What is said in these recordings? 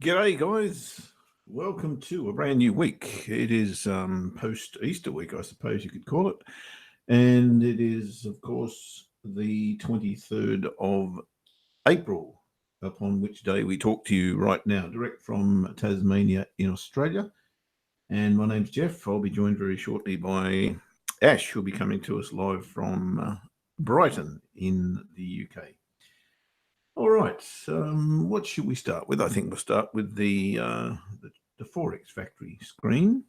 G'day, guys. Welcome to a brand new week. It is post-Easter week, I suppose you could call it. And it is, of course, the 23rd of April, upon which day we talk to you right now, direct from Tasmania in Australia. And my name's Jeff. I'll be joined very shortly by Ash, who'll be coming to us live from Brighton in the UK. All right. What should we start with? I think we'll start with the Forex Factory screen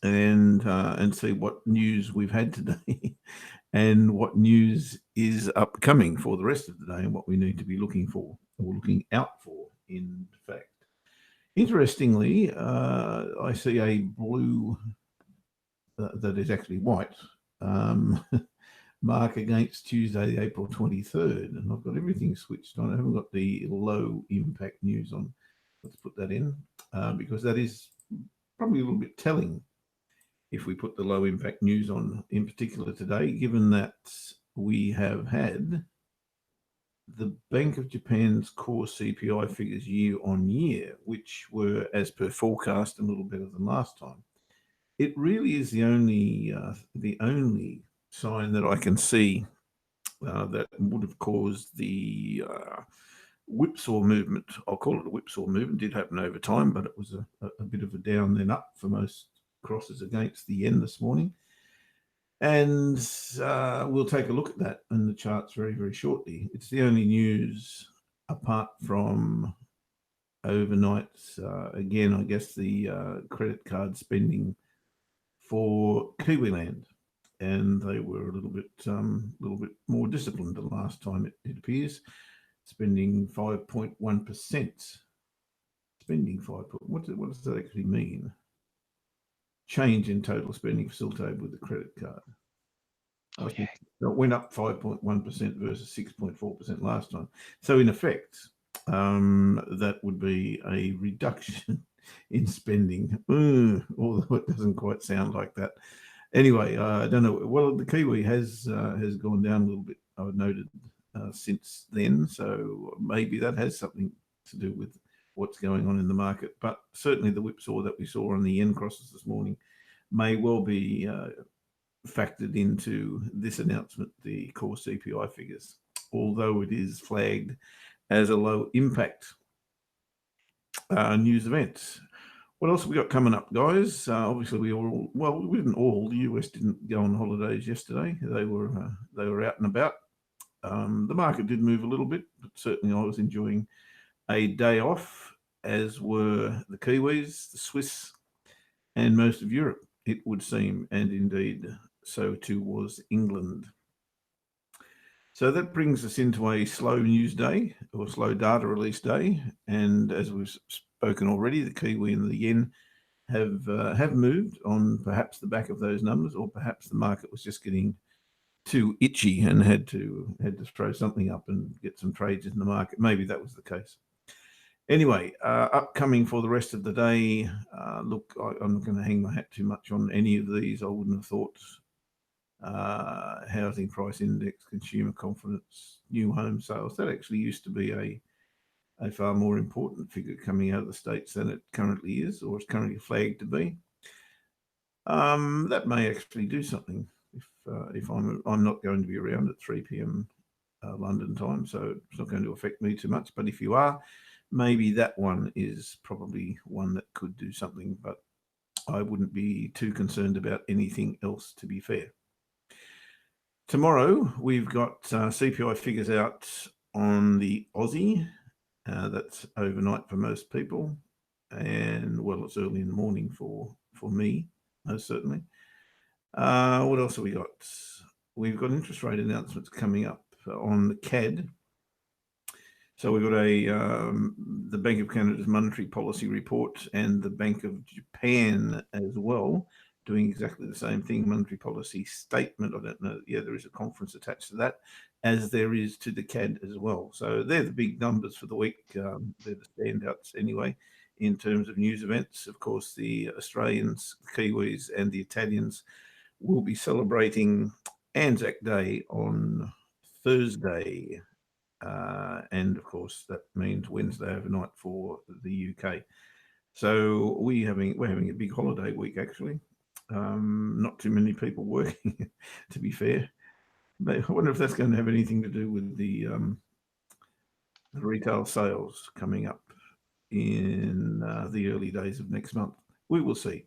and see what news we've had today, and what news is upcoming for the rest of the day, and what we need to be looking for or looking out for. In fact, interestingly, I see a blue that is actually white. Mark against Tuesday, April 23rd, and I've got everything switched on. I haven't got the low impact news on. Let's put that in because that is probably a little bit telling if we put the low impact news on, in particular today, given that we have had the Bank of Japan's core CPI figures year on year, which were, as per forecast, a little better than last time. It really is the only sign that I can see that would have caused the whipsaw movement. I'll call it a whipsaw movement. It did happen over time, but it was a bit of a down then up for most crosses against the yen this morning. And we'll take a look at that in the charts very, very shortly. It's the only news apart from overnight. Again, I guess the credit card spending for Kiwiland, and they were a little bit more disciplined than last time. It appears, spending 5.1%. Spending 5. What does that actually mean? Change in total spending facilitated with the credit card. Oh, I yeah. think it went up 5.1% versus 6.4% last time. So in effect, that would be a reduction in spending, although it doesn't quite sound like that. Anyway, I don't know. Well, the Kiwi has gone down a little bit, I've noted, since then. So maybe that has something to do with what's going on in the market. But certainly the whipsaw that we saw on the yen crosses this morning may well be factored into this announcement, the core CPI figures, although it is flagged as a low impact news event. What else have we got coming up, guys? Obviously, we didn't all. The US didn't go on holidays yesterday. They were out and about. The market did move a little bit, but certainly I was enjoying a day off, as were the Kiwis, the Swiss, and most of Europe, it would seem, and indeed so too was England. So that brings us into a slow news day, or slow data release day, and as we've spoken already, the Kiwi and the yen have moved on perhaps the back of those numbers, or perhaps the market was just getting too itchy and had to throw something up and get some trades in the market. Maybe that was the case. Anyway, upcoming for the rest of the day. Look, I'm not going to hang my hat too much on any of these. I wouldn't have thought. Housing price index, consumer confidence, new home sales. That actually used to be a far more important figure coming out of the States than it currently is, or is currently flagged to be. That may actually do something if I'm not going to be around at 3 p.m. London time, so it's not going to affect me too much. But if you are, maybe that one is probably one that could do something, but I wouldn't be too concerned about anything else, to be fair. Tomorrow, we've got CPI figures out on the Aussie. That's overnight for most people. And, well, it's early in the morning for me, most certainly. What else have we got? We've got interest rate announcements coming up on the CAD. So we've got the Bank of Canada's monetary policy report and the Bank of Japan as well, doing exactly the same thing, monetary policy statement. I don't know. Yeah, there is a conference attached to that, as there is to the CAD as well. So they're the big numbers for the week. They're the standouts anyway in terms of news events. Of course, the Australians, the Kiwis, and the Italians will be celebrating Anzac Day on Thursday. and of course that means Wednesday overnight for the UK. So we're having a big holiday week actually. Not too many people working, to be fair. But I wonder if that's going to have anything to do with the retail sales coming up in the early days of next month. We will see.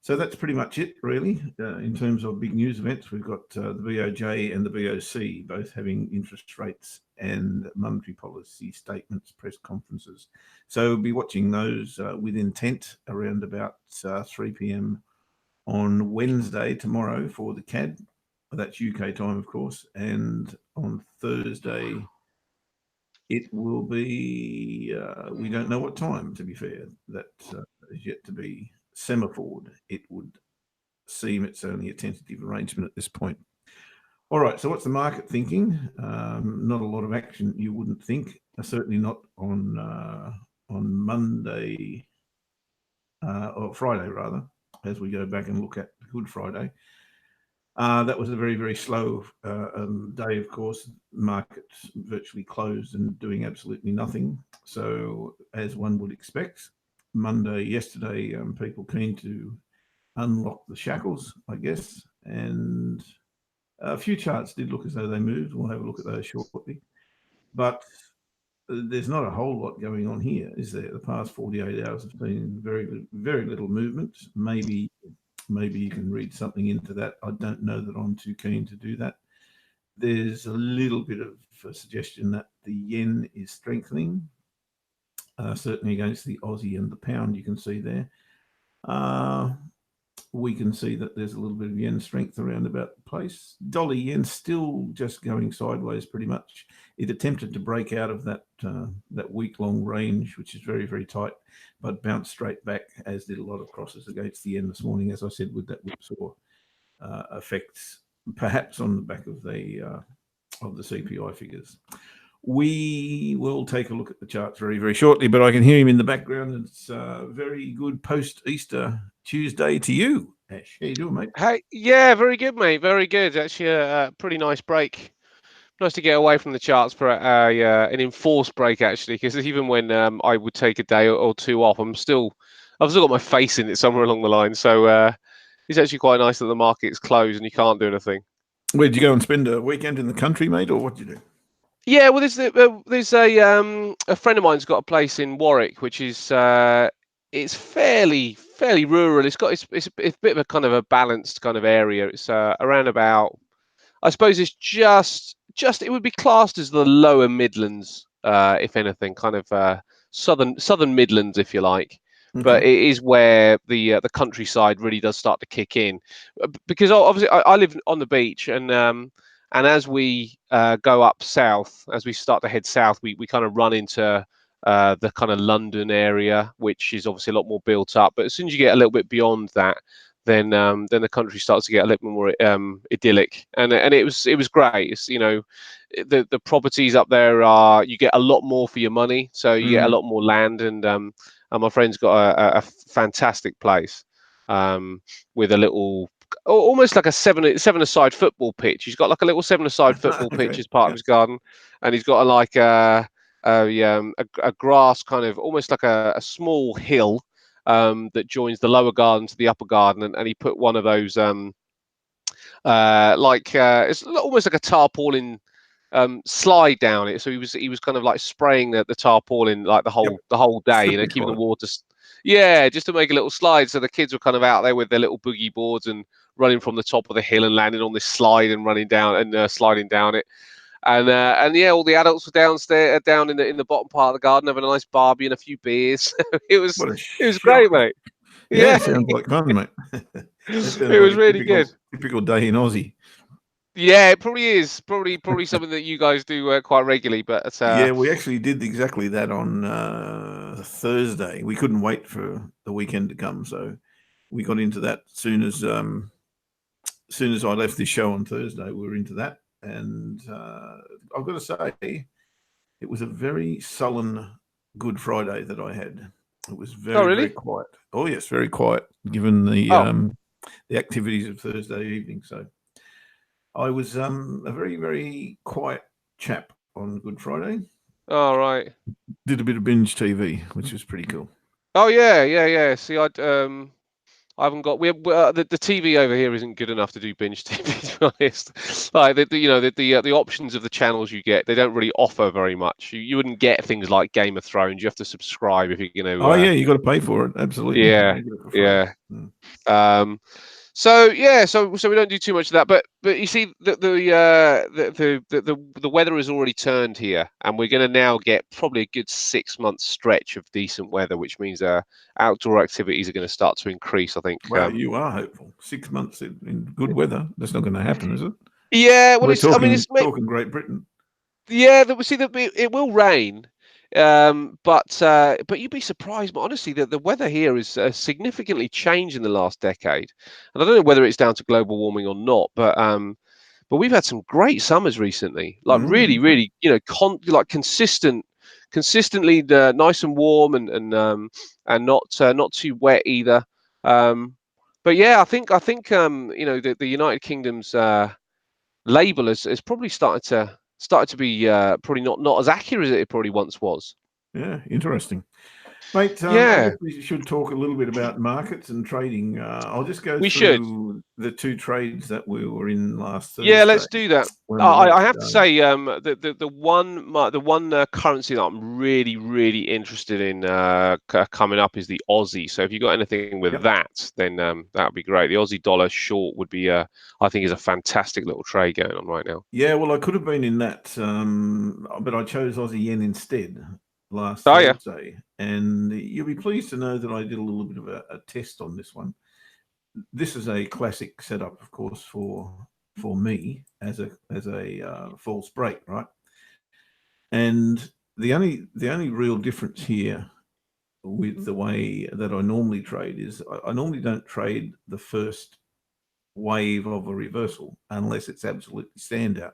So that's pretty much it, really, in terms of big news events. We've got the BOJ and the BOC both having interest rates and monetary policy statements, press conferences. So we'll be watching those with intent around about 3 p.m. on Wednesday, tomorrow, for the CAD. That's UK time, of course. And on Thursday, it will be, we don't know what time, to be fair. That is yet to be semaphored. It would seem it's only a tentative arrangement at this point. All right, so what's the market thinking? Not a lot of action, you wouldn't think. Certainly not on Monday, or Friday, rather, as we go back and look at Good Friday. That was a very, very slow day, of course. Markets virtually closed and doing absolutely nothing. So, as one would expect, Monday, yesterday, people keen to unlock the shackles, I guess. And a few charts did look as though they moved. We'll have a look at those shortly. But there's not a whole lot going on here, is there? The past 48 hours have been very, very little movement. Maybe you can read something into that. I don't know that I'm too keen to do that. There's a little bit of a suggestion that the yen is strengthening, certainly against the Aussie and the pound, you can see there. We can see that there's a little bit of yen strength around about the place. Dollar yen still just going sideways pretty much. It attempted to break out of that week-long range, which is very, very tight, but bounced straight back, as did a lot of crosses against the yen this morning, as I said, with that whipsaw effect, perhaps on the back of the CPI figures. We will take a look at the charts very, very shortly, but I can hear him in the background. It's very good post-Easter Tuesday to you, Ash. How you doing, mate? Hey, yeah, very good, mate. Very good. Actually, a pretty nice break. Nice to get away from the charts for an enforced break, actually, because even when I would take a day or two off, I've still got my face in it somewhere along the line. So it's actually quite nice that the market's closed and you can't do anything. Where'd you go and spend a weekend in the country, mate, or what did you do? Yeah, well, there's a friend of mine's got a place in Warwick, which is it's fairly rural. It's a bit of a kind of a balanced kind of area. It's around about, I suppose it's just it would be classed as the lower Midlands, if anything, kind of southern Midlands, if you like. Okay. But it is where the countryside really does start to kick in, because obviously I live on the beach, and as we go up south, as we start to head south, we kind of run into the kind of London area, which is obviously a lot more built up. But as soon as you get a little bit beyond that, then the country starts to get a little more idyllic, and it was great. It's, the properties up there are, you get a lot more for your money, so you get a lot more land, and my friend's got a fantastic place with a little, almost like a seven-a-side football pitch. He's got like a little seven-a-side football pitch Okay. as part of his garden, and he's got a grass kind of, almost like a small hill that joins the lower garden to the upper garden, and he put one of those it's almost like a tarpaulin slide down it. So he was kind of like spraying the tarpaulin like the whole day, keeping the water. Yeah, just to make a little slide, so the kids were kind of out there with their little boogie boards and running from the top of the hill and landing on this slide and running down and sliding down it. And yeah, all the adults were downstairs, down in the bottom part of the garden, having a nice barbie and a few beers. it was great, mate. Yeah, it sounds like fun, mate. It was really good. Typical day in Aussie. Yeah, it probably is. Probably something that you guys do quite regularly. But yeah, we actually did exactly that on Thursday. We couldn't wait for the weekend to come, so we got into that soon as I left this show on Thursday. We were into that, and I've got to say, it was a very sullen Good Friday that I had. It was very quiet. Oh yes, very quiet, given the activities of Thursday evening. So I was a very, very quiet chap on Good Friday. All right. Did a bit of binge TV, which was pretty cool. Oh yeah. See, I haven't got the TV over here isn't good enough to do binge TV, to be honest. Like the options of the channels you get, they don't really offer very much. You wouldn't get things like Game of Thrones. You have to subscribe if you're going to. Oh yeah, you got to pay for it. Absolutely. Yeah, yeah. Mm. So we don't do too much of that, but you see the weather has already turned here, and we're going to now get probably a good 6 month stretch of decent weather, which means outdoor activities are going to start to increase. I think. Wow, you are hopeful. 6 months in good weather. That's not going to happen, is it? Yeah, well, We're talking, it's talking Great Britain. yeah. It will rain, but you'd be surprised. But honestly, the weather here is significantly changed in the last decade, and I don't know whether it's down to global warming or not. But we've had some great summers recently, like really, really, consistently nice and warm and not too wet either. But yeah, I think the United Kingdom's label has probably started to be probably not as accurate as it probably once was. Yeah, interesting. Mate, I Yeah, guess we should talk a little bit about markets and trading. I'll just go we should. through the two trades that we were in last Thursday. Yeah, let's do that. when I have to say, the one currency that I'm really, really interested in coming up is the Aussie. So if you've got anything with that, then that would be great. The Aussie dollar short would be, I think, is a fantastic little trade going on right now. Yeah, well, I could have been in that, but I chose Aussie yen instead last Yeah. Thursday. And you'll be pleased to know that I did a little bit of a test on this one. This is a classic setup, of course, for me as a false break, right? And the only real difference here with the way that I normally trade is I normally don't trade the first wave of a reversal unless it's absolutely standout.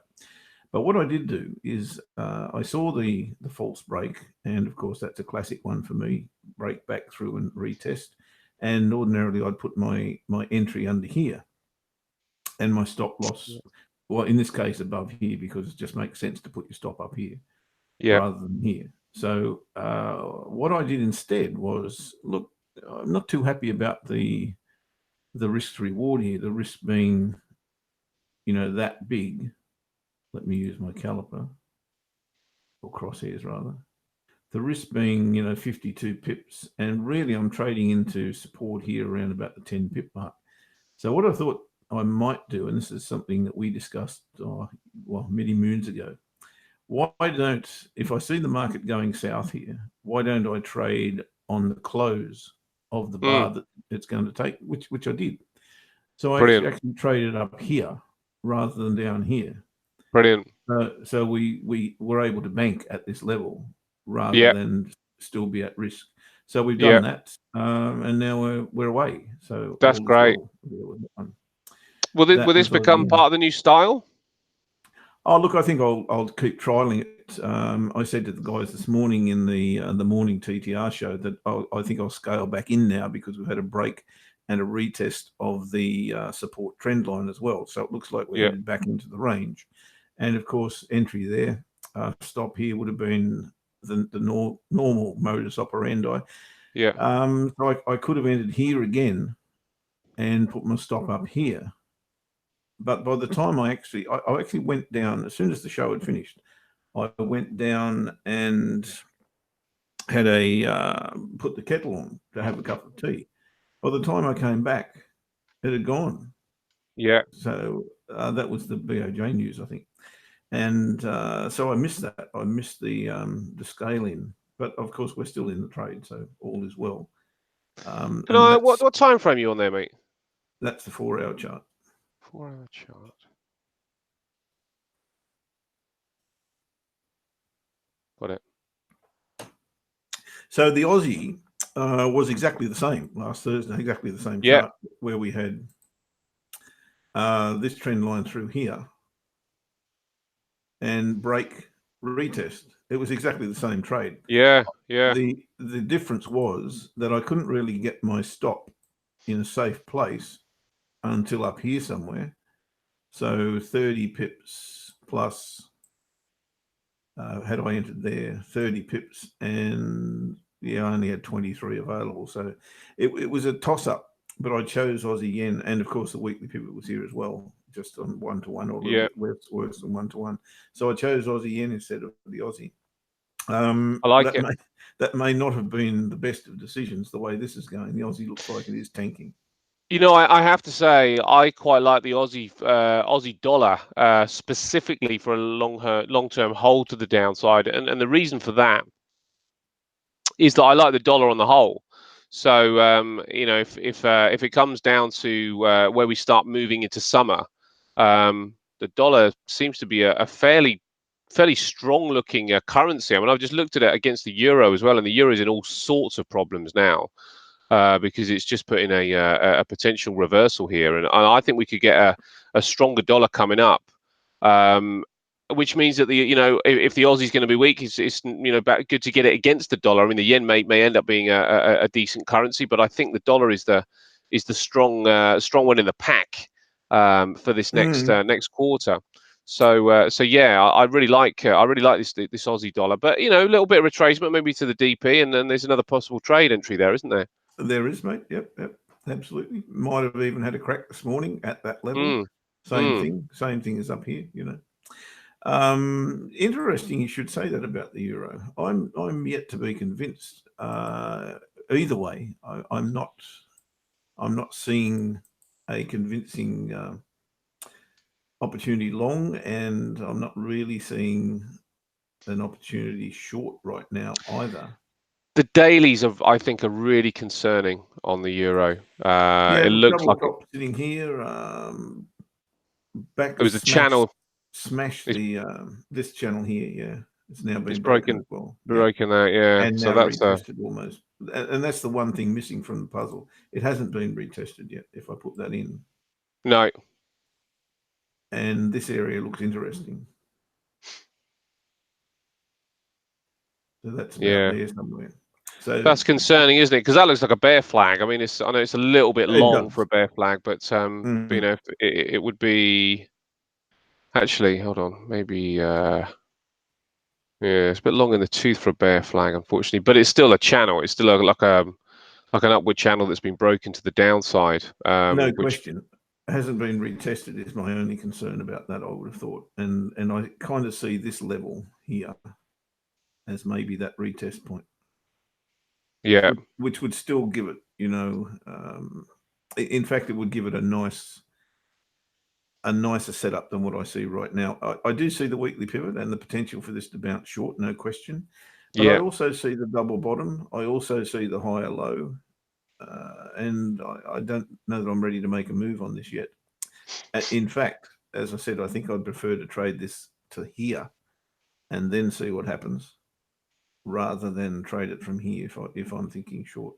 But what I did do is I saw the false break, and of course that's a classic one for me: break back through and retest. And ordinarily I'd put my entry under here and my stop loss, well, in this case above here, because it just makes sense to put your stop up here rather than here. So what I did instead was, look, I'm not too happy about the risk to reward here. The risk being, that big. Let me use my caliper, or crosshairs rather. The risk being, 52 pips, and really I'm trading into support here around about the 10 pip mark. So what I thought I might do, and this is something that we discussed, many moons ago. Why don't, if I see the market going south here, why don't I trade on the close of the bar that it's going to take, which I did. So I actually traded up here rather than down here. Brilliant. So we were able to bank at this level rather than still be at risk. So we've done that, and now we're away. So that's great. Will this become part of the new style? Oh, look, I think I'll keep trialing it. I said to the guys this morning in the morning TTR show that I think I'll scale back in now because we've had a break and a retest of the support trend line as well. So it looks like we're headed back into the range. And of course, entry there, stop here would have been the normal modus operandi. Yeah. So I could have entered here again and put my stop up here. But by the time I actually went down, as soon as the show had finished, I went down and had put the kettle on to have a cup of tea. By the time I came back, it had gone. Yeah. So that was the BOJ news, I think. And so I missed that. I missed the scale in. But of course, we're still in the trade, so all is well. What time frame are you on there, mate? That's the 4-hour chart. 4-hour chart. Got it. So the Aussie was exactly the same last Thursday, exactly the same chart where we had this trend line through here and break retest. It was exactly the same trade. Yeah. The difference was that I couldn't really get my stop in a safe place until up here somewhere. So 30 pips plus Had I entered there 30 pips, and yeah, I only had 23 available. So it was a toss up, but I chose Aussie yen, and of course the weekly pivot was here as well, just on 1 to 1 or a little Yeah, bit worse than 1 to 1. So I chose Aussie yen instead of the Aussie. I like That it. may not have been the best of decisions the way this is going. The Aussie looks like it is tanking. You know, I have to say, I quite like the Aussie dollar, specifically for a long term hold to the downside, and the reason for that is that I like the dollar on the whole. So you know, if it comes down to where we start moving into summer, the dollar seems to be a fairly strong looking currency. I mean, I've just looked at it against the euro as well, and the euro is in all sorts of problems now. Because it's just put in a potential reversal here, and I think we could get a stronger dollar coming up, um, which means that the if the Aussie is going to be weak, it's good to get it against the dollar. I mean, the yen may end up being a decent currency, but I think the dollar is the strong one in the pack for this next quarter. So yeah, I really like this Aussie dollar, but a little bit of retracement maybe to the DP, and then there's another possible trade entry there, isn't there? There is, mate. Yep, absolutely. Might have even had a crack this morning at that level. Mm, Same mm. thing as up here. Interesting. You should say that about the euro. I'm yet to be convinced. Either way, I'm not. I'm not seeing a convincing opportunity long, and I'm not really seeing an opportunity short right now either. The dailies I think, are really concerning on the euro. Yeah, It looks double like top sitting here. Back it was a channel. smash It's the this channel here. Yeah, it's now it's been broken broken as well. Yeah, broken out. Yeah, and so now that's retested almost. And that's the one thing missing from the puzzle. It hasn't been retested yet. If I put that in, no. and this area looks interesting. So that's about Yeah, there somewhere. So that's concerning, isn't it? Because that looks like a bear flag. I mean, I know it's a little bit it long for does. a bear flag, but Mm. if it would be actually, hold on, maybe. Yeah, it's a bit long in the tooth for a bear flag, unfortunately, but it's still a channel. It's still like an upward channel that's been broken to the downside, No which question. Hasn't been retested is my only concern about that. I would have thought, and I kind of see this level here as maybe that retest point, yeah, which would still give it, in fact, it would give it a nicer setup than what I see right now. I do see the weekly pivot and the potential for this to bounce short, no question. But I yeah, also see the double bottom. I also see the higher low, and I don't know that I'm ready to make a move on this yet. In fact, as I said, I think I'd prefer to trade this to here and then see what happens, rather than trade it from here if I'm thinking short.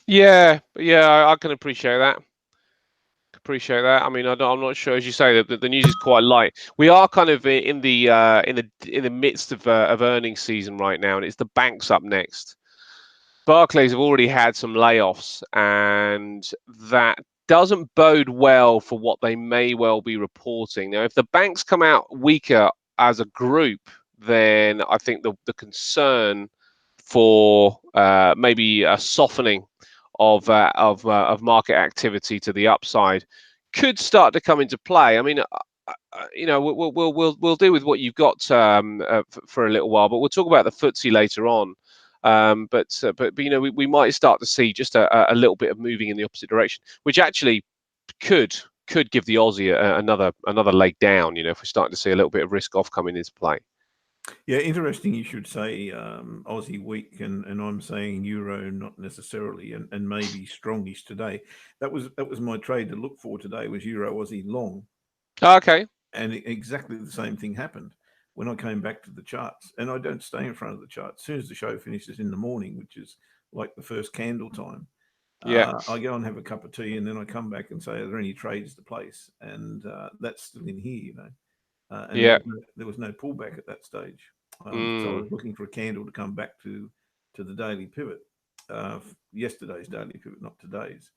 yeah. I can appreciate that. Appreciate that. I mean, I'm not sure, as you say, that the news is quite light. We are kind of in the midst of earnings season right now, and it's the banks up next. Barclays have already had some layoffs, and that doesn't bode well for what they may well be reporting. Now, if the banks come out weaker as a group, then I think the concern for maybe a softening of market activity to the upside could start to come into play. I mean, we'll deal with what you've got for a little while, but we'll talk about the FTSE later on. But we might start to see just a little bit of moving in the opposite direction, which actually could give the Aussie another leg down. If we're starting to see a little bit of risk off coming into play. Yeah, interesting. You should say Aussie weak, and I'm saying euro not necessarily, and maybe strongish today. That was my trade to look for today, was euro Aussie long, Okay. and exactly the same thing happened when I came back to the charts. And I don't stay in front of the charts. As soon as the show finishes in the morning, which is like the first candle time, Yeah. I go and have a cup of tea, and then I come back and say, "Are there any trades to place?" And that's still in here, and Yeah. there was no pullback at that stage. So I Mm. was looking for a candle to come back to the daily pivot, yesterday's daily pivot, not today's.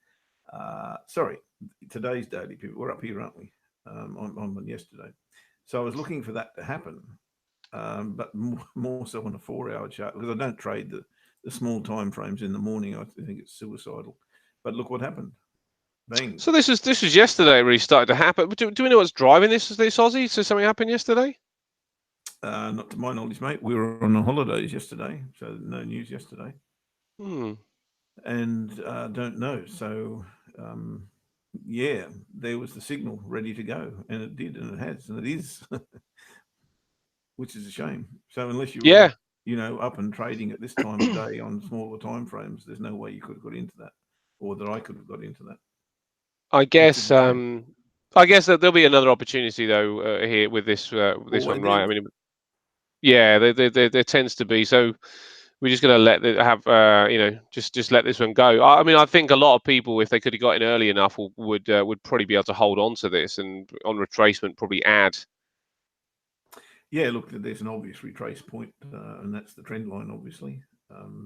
Sorry, today's daily pivot. We're up here, aren't we? I'm on yesterday. So I was looking for that to happen, but more so on a 4-hour chart, because I don't trade the small time frames in the morning. I think it's suicidal. But look what happened. Bang. So this was yesterday. It really started to happen. But do we know what's driving this Aussie? So something happened yesterday? Not to my knowledge, mate. We were on the holidays yesterday, so no news yesterday. Hmm. And don't know. So, yeah, there was the signal ready to go, and it did, and it has, and it is, which is a shame. So unless you were, Yeah, up and trading at this time of day on smaller time frames, there's no way you could have got into that, or that I could have got into that, I which is guess. a shame. I guess that there'll be another opportunity though here with this Always one, right? there. I mean, yeah, there tends to be. So we're just going to let it have, just let this one go. I mean, I think a lot of people, if they could have got in early enough, would probably be able to hold on to this and on retracement probably add. Yeah, look, there's an obvious retrace point, and that's the trend line, obviously.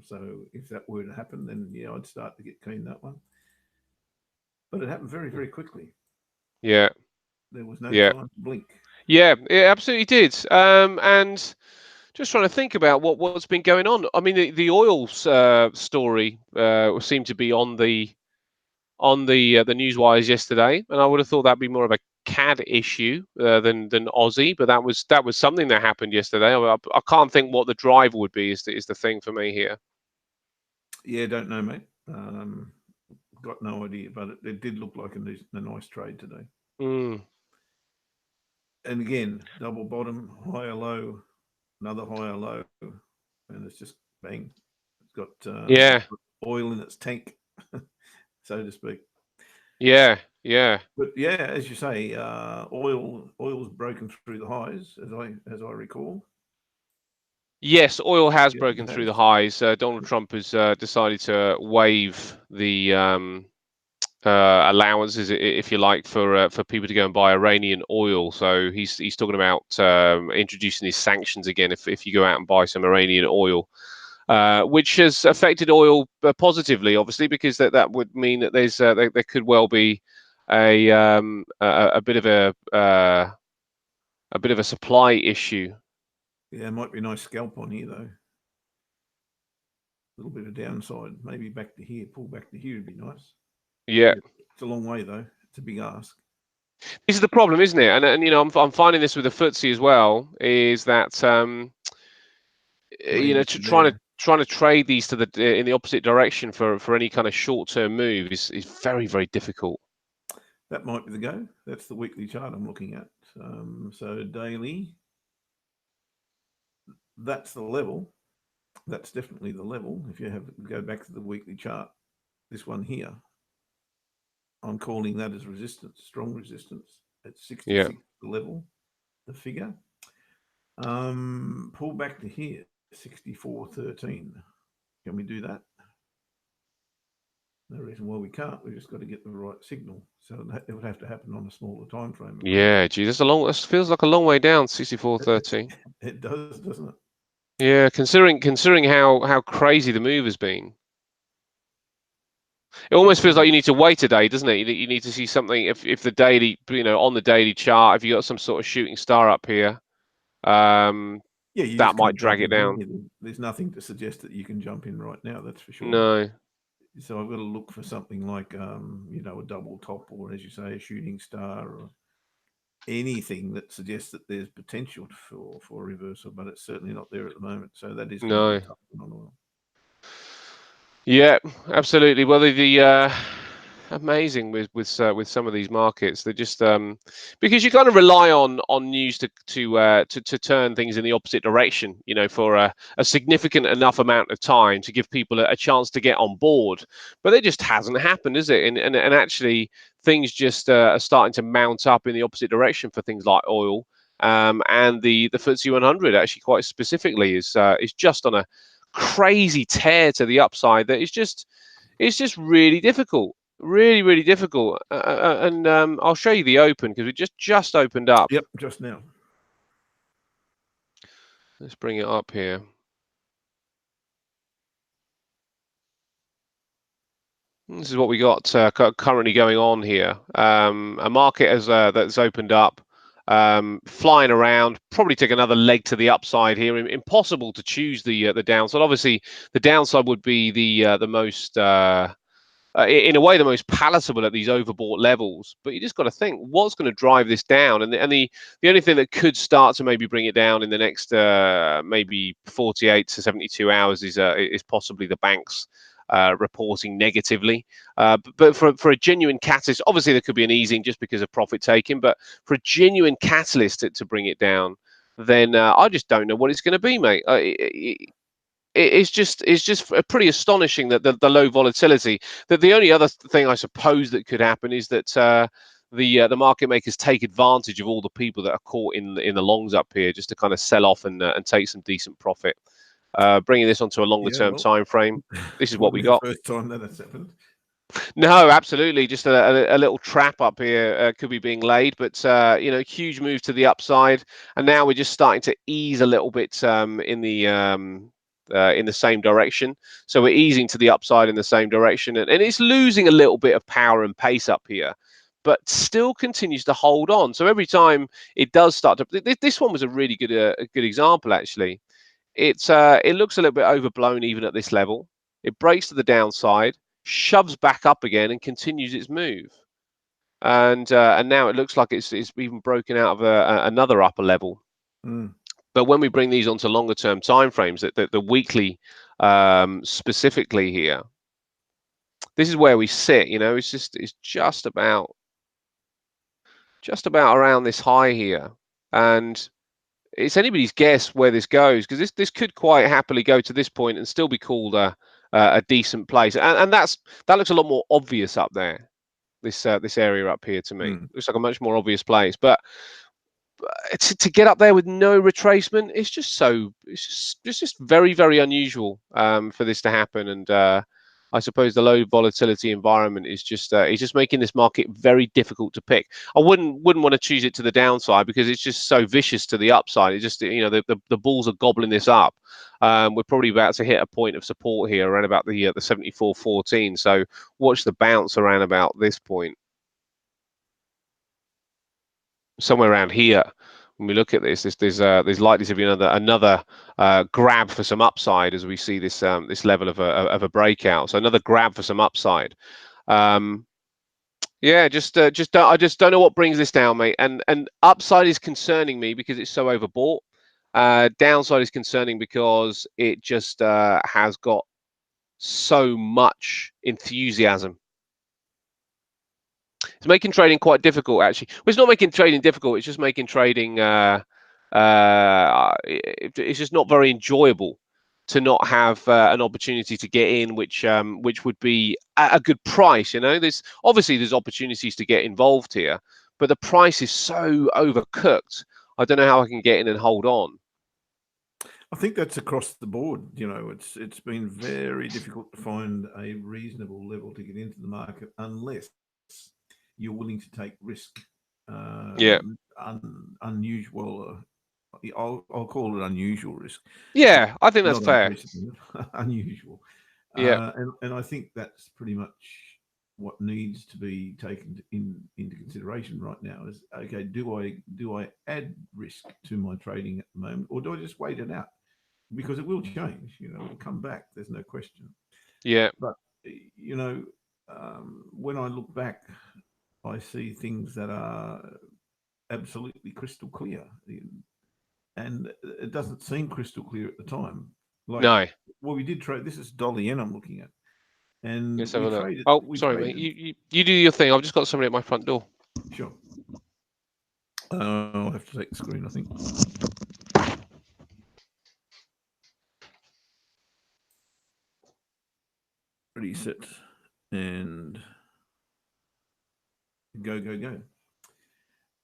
So if that were to happen, then yeah, I'd start to get keen that one. But it happened very, very quickly. Yeah, There was no yeah, time to blink. yeah. It absolutely did. And just trying to think about what's been going on. I mean, the oil story seemed to be on the news wires yesterday, and I would have thought that'd be more of a CAD issue than Aussie, but that was something that happened yesterday. I can't think what the driver would be. Is the thing for me here. Yeah, don't know, mate. Got no idea, but it did look like a nice trade today. Mm, And again, double bottom, higher low, another higher low, and it's just bang. yeah, It's got oil in its tank, so to speak. yeah, yeah. But yeah, as you say, oil's broken through the highs, as I recall. Yes, oil has Yeah, it broken through the has. highs. Donald Trump has decided to waive the allowances, if you like, for people to go and buy Iranian oil. So he's talking about introducing these sanctions again if you go out and buy some Iranian oil, which has affected oil positively, obviously, because that would mean that there could well be a bit of a supply issue. Yeah, it might be a nice scalp on here though. A little bit of downside, maybe back to here, pull back to here would be nice. Yeah. It's a long way though. It's a big ask. This is the problem, isn't it? And I'm finding this with the FTSE as well. Is that Not even trying to there. trade these to the in the opposite direction for any kind of short term move is very, very difficult. That might be the go. That's the weekly chart I'm looking at. So daily, that's the level. That's definitely the level. If you have go back to the weekly chart, this one here, I'm calling that as resistance, strong resistance at Yeah. 66, the level, the figure. Pull back to here, 64.13. Can we do that? No reason why we can't. We've just got to get the right signal. So it would have to happen on a smaller time frame, of course. Yeah, gee, this feels like a long way down, 64.30. It does, doesn't it? Yeah, considering how crazy the move has been. It almost feels like you need to wait a day, doesn't it? You need to see something if the daily, on the daily chart, if you got some sort of shooting star up here, um, Yeah, you that just might can't drag jump it in down. here. There's nothing to suggest that you can jump in right now. That's for sure. No. So I've got to look for something like, a double top, or as you say, a shooting star, or anything that suggests that there's potential for a reversal. But it's certainly not there at the moment. So that is going to be a No. tough one on oil. Yeah, absolutely. Well, amazing with some of these markets. They're just because you kind of rely on news to turn things in the opposite direction. For a significant enough amount of time to give people a chance to get on board. But it just hasn't happened, is it? And actually, things just are starting to mount up in the opposite direction for things like oil. And the FTSE 100 actually quite specifically is just on a crazy tear to the upside that it's just really difficult, really, really difficult. And I'll show you the open because we just opened up. Yep, just now. Let's bring it up here. This is what we got currently going on here. A market that's opened up flying around, probably take another leg to the upside here. Impossible to choose the downside. Obviously, the downside would be the most in a way the most palatable at these overbought levels. But you just got to think what's going to drive this down, and the only thing that could start to maybe bring it down in the next maybe 48 to 72 hours is possibly the banks reporting negatively. But for a genuine catalyst, obviously there could be an easing just because of profit taking, but for a genuine catalyst to bring it down, then I just don't know what it's going to be, mate. It's just pretty astonishing that the low volatility. That the only other thing I suppose that could happen is that the market makers take advantage of all the people that are caught in the longs up here, just to kind of sell off and take some decent profit. Bringing this onto a longer term time frame, this is what we got. First time that has happened. No, absolutely. Just a little trap up here could be being laid, but huge move to the upside, and now we're just starting to ease a little bit in the same direction. So we're easing to the upside in the same direction, and it's losing a little bit of power and pace up here, but still continues to hold on. So every time it does start to, this one was a really good example actually. It looks a little bit overblown even at this level. It breaks to the downside, shoves back up again, and continues its move. And now it looks like it's even broken out of another upper level. But when we bring these onto longer term timeframes, the weekly specifically here, this is where we sit. It's just about around this high here, and it's anybody's guess where this goes, because this could quite happily go to this point and still be called a decent place, and that looks a lot more obvious up there. This area up here to me looks like a much more obvious place, but to get up there with no retracement, it's just very, very unusual for this to happen. And I suppose the low volatility environment is just making this market very difficult to pick. I wouldn't want to choose it to the downside because it's just so vicious to the upside. It just the bulls are gobbling this up. We're probably about to hit a point of support here around about the 74.14. So watch the bounce around about this point. Somewhere around here, when we look at this, there's likely to be another grab for some upside as we see this level of a breakout. So another grab for some upside. Yeah, I just don't know what brings this down, mate. And upside is concerning me because it's so overbought. Downside is concerning because it just has got so much enthusiasm. It's making trading quite difficult, actually. Well, it's not making trading difficult. It's just making trading. It's just not very enjoyable to not have an opportunity to get in, which would be at a good price. There's opportunities to get involved here, but the price is so overcooked. I don't know how I can get in and hold on. I think that's across the board. It's been very difficult to find a reasonable level to get into the market unless you're willing to take risk. Unusual. I'll call it unusual risk. Yeah, I think that's fair. Unusual. Yeah. And I think that's pretty much what needs to be taken into consideration right now. Is okay. Do I add risk to my trading at the moment, or do I just wait it out? Because it will change. It'll come back. There's no question. Yeah. But when I look back, I see things that are absolutely crystal clear, and it doesn't seem crystal clear at the time. No. Well, we did trade. This is dollar yen I'm looking at, and let's have a look. traded. Sorry, mate. You do your thing. I've just got somebody at my front door. Sure. I'll have to take the screen, I think. Reset and go.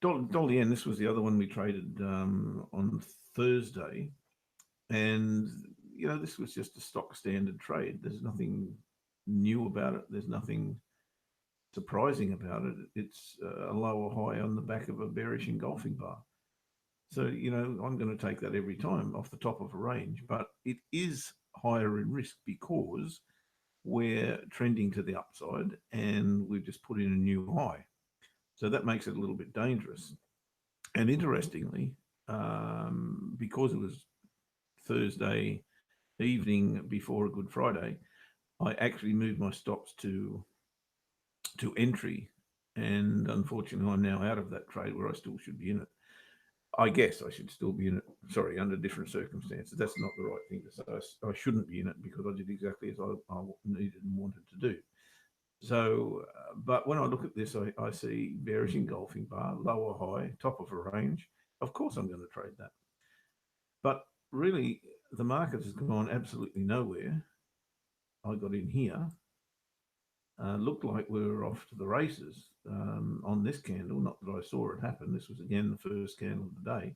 Dollar yen. This was the other one we traded on Thursday, and this was just a stock standard trade. There's nothing new about it. There's nothing surprising about it. It's a lower high on the back of a bearish engulfing bar. So, I'm going to take that every time off the top of a range, but it is higher in risk because we're trending to the upside and we've just put in a new high. So that makes it a little bit dangerous. And interestingly, because it was Thursday evening before a Good Friday, I actually moved my stops to entry, and unfortunately, I'm now out of that trade where I still should be in it. I guess I should still be in it. Sorry, under different circumstances. That's not the right thing to say. I shouldn't be in it because I did exactly as I needed and wanted to do. So, but when I look at this, I see bearish engulfing bar, lower high, top of a range. Of course, I'm going to trade that. But really, the market has gone absolutely nowhere. I got in here. Looked like we were off to the races on this candle. Not that I saw it happen. This was again the first candle of the day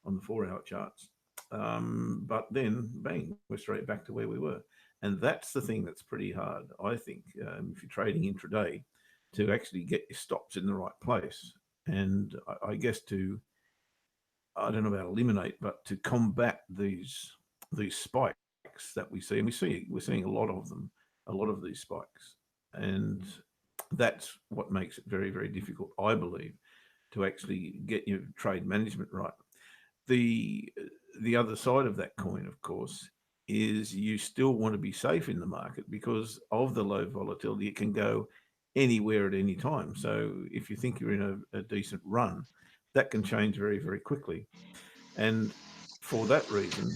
on the 4-hour charts. But then, bang, we're straight back to where we were. And that's the thing that's pretty hard, I think, if you're trading intraday, to actually get your stops in the right place. And I guess I don't know about eliminate, but to combat these spikes that we see, and we're seeing a lot of them, a lot of these spikes, and that's what makes it very, very difficult, I believe, to actually get your trade management right. The other side of that coin, of course, is you still want to be safe in the market because of the low volatility. It can go anywhere at any time. So if you think you're in a decent run, that can change very, very quickly. And for that reason,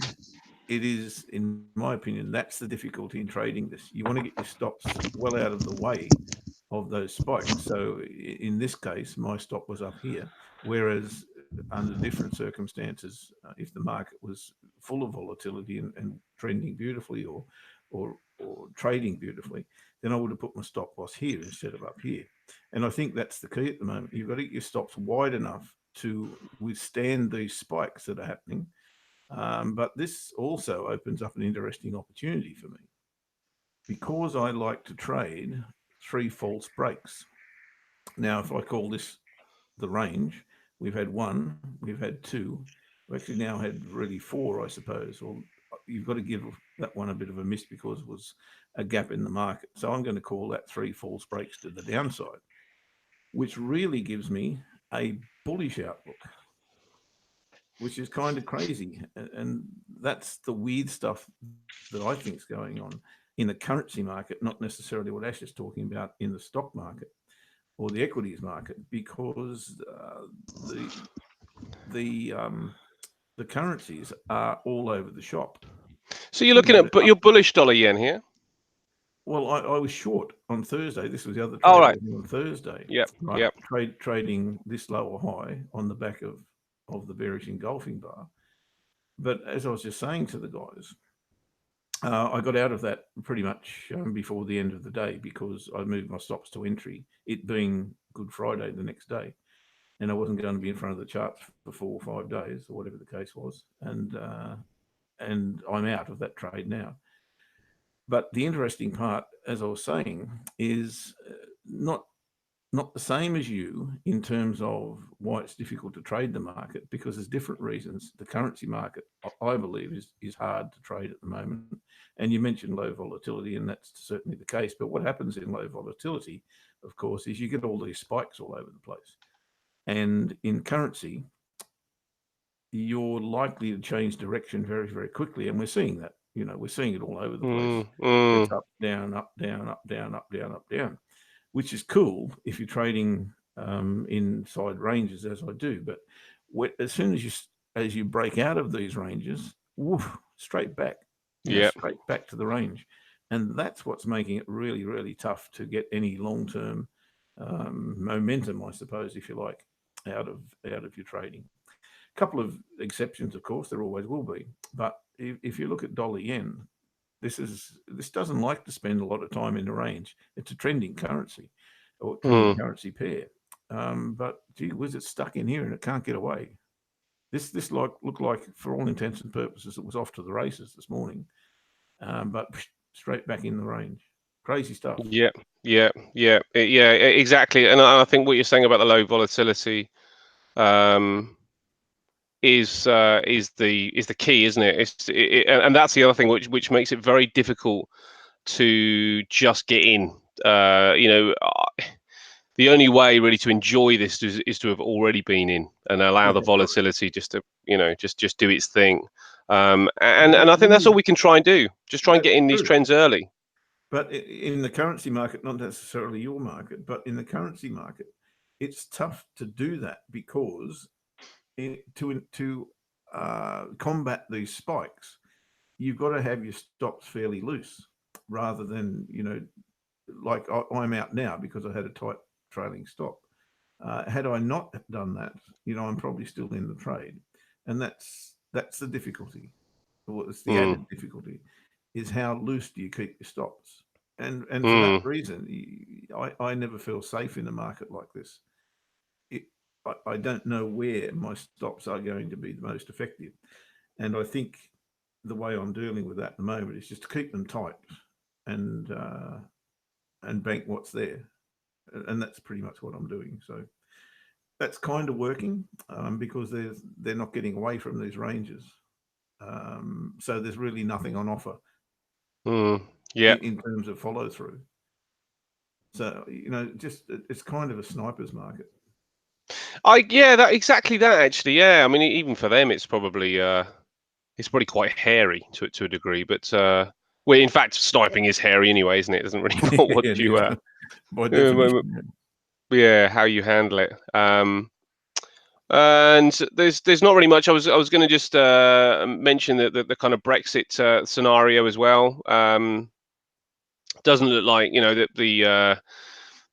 it is, in my opinion, that's the difficulty in trading this. You want to get your stops well out of the way of those spikes. So in this case, my stop was up here, whereas under different circumstances, if the market was full of volatility and trending beautifully or trading beautifully, then I would have put my stop loss here instead of up here. And I think that's the key at the moment. You've got to get your stops wide enough to withstand these spikes that are happening. But this also opens up an interesting opportunity for me because I like to trade 3 false breaks. Now, if I call this the range, we've had 1, we've had 2, we actually now had really 4, I suppose. Well, you've got to give that one a bit of a miss because it was a gap in the market. So I'm going to call that 3 false breaks to the downside, which really gives me a bullish outlook, which is kind of crazy. And that's the weird stuff that I think is going on in the currency market, not necessarily what Ash is talking about in the stock market or the equities market, because the currencies are all over the shop. So you're looking at, but you're bullish dollar yen here. Well, I was short on Thursday. This was the other trade Oh, right. on Thursday. Yep. Right. Yep. Trading this lower high on the back of the bearish engulfing bar. But as I was just saying to the guys, I got out of that pretty much before the end of the day because I moved my stops to entry, it being Good Friday the next day. And I wasn't going to be in front of the charts for 4 or 5 days or whatever the case was. And I'm out of that trade now. But the interesting part, as I was saying, is not the same as you in terms of why it's difficult to trade the market, because there's different reasons. The currency market, I believe, is hard to trade at the moment. And you mentioned low volatility, and that's certainly the case. But what happens in low volatility, of course, is you get all these spikes all over the place. And in currency, you're likely to change direction very, very quickly. And we're seeing that. We're seeing it all over the place. It's up, down, up, down, up, down, up, down, up, down, which is cool if you're trading inside ranges, as I do. But as soon as you break out of these ranges, woof, straight back, straight back to the range. And that's what's making it really, really tough to get any long-term momentum, I suppose, if you like, out of your trading. A couple of exceptions, of course, there always will be. But if you look at dollar yen, this doesn't like to spend a lot of time in the range. It's a trending currency or trending currency pair. But gee whiz, it's stuck in here and it can't get away. This looked like, for all intents and purposes, it was off to the races this morning, but straight back in the range. Crazy stuff. Exactly. And I think what you're saying about the low volatility is the key, isn't it? And that's the other thing which makes it very difficult to just get in. The the only way really to enjoy this is to have already been in and allow the Yeah, volatility just to, just do its thing. And but I think that's all we can try and do. Just try and that's get in these true. trends early. But in the currency market, not necessarily your market, but in the currency market, it's tough to do that because to combat these spikes, you've got to have your stops fairly loose rather than, like I'm out now because I had a tight trailing stop. Had I not done that, I'm probably still in the trade. And that's the difficulty. Well, it's the Mm, added difficulty is how loose do you keep your stops? And for that mm, reason, I never feel safe in a market like this. I don't know where my stops are going to be the most effective. And I think the way I'm dealing with that at the moment is just to keep them tight and bank what's there. And that's pretty much what I'm doing. So that's kind of working because they're not getting away from these ranges. So there's really nothing on offer yeah. in terms of follow through. So just it's kind of a sniper's market. That exactly that actually. Yeah, I mean, even for them, it's probably quite hairy to a degree. But well, in fact, sniping is hairy anyway, isn't it? It doesn't really matter what It you is by definition. yeah, how you handle it. And there's not really much. I was going to just mention the kind of Brexit scenario as well. Doesn't look like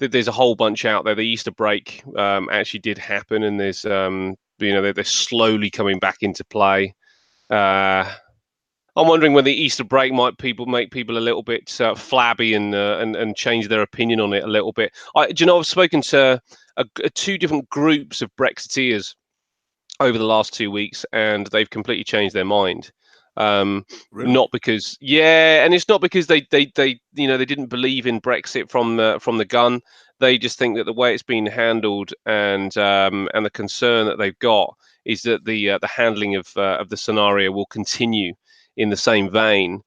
that there's a whole bunch out there. The Easter break actually did happen, and there's they're slowly coming back into play. I'm wondering whether the Easter break might make people a little bit flabby and change their opinion on it a little bit. I've spoken to two different groups of Brexiteers over the last 2 weeks, and they've completely changed their mind. Really? Not because, yeah, and it's not because they didn't believe in Brexit from the gun. They just think that the way it's been handled and the concern that they've got is that the handling of the scenario will continue in the same vein.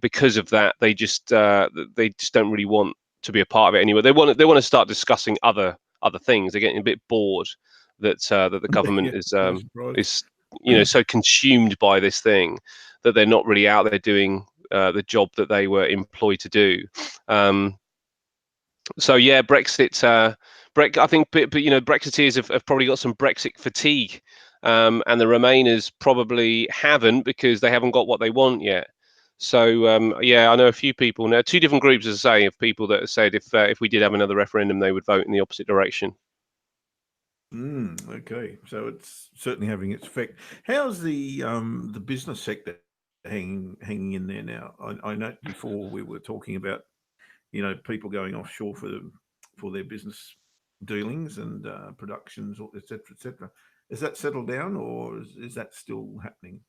Because of that, they just don't really want to be a part of it anymore. They want to start discussing other things. They're getting a bit bored that the government Yeah, not a surprise. is so consumed by this thing that they're not really out there doing the job that they were employed to do. So yeah, Brexit. I think, but Brexiteers have probably got some Brexit fatigue, and the Remainers probably haven't because they haven't got what they want yet. So yeah, I know a few people now, two different groups, as I say, of people that have said if we did have another referendum, they would vote in the opposite direction. Okay, so it's certainly having its effect. How's the business sector hanging in there now? I know before we were talking about people going offshore for their business dealings and productions, or et cetera, et cetera. Has that settled down, or is that still happening?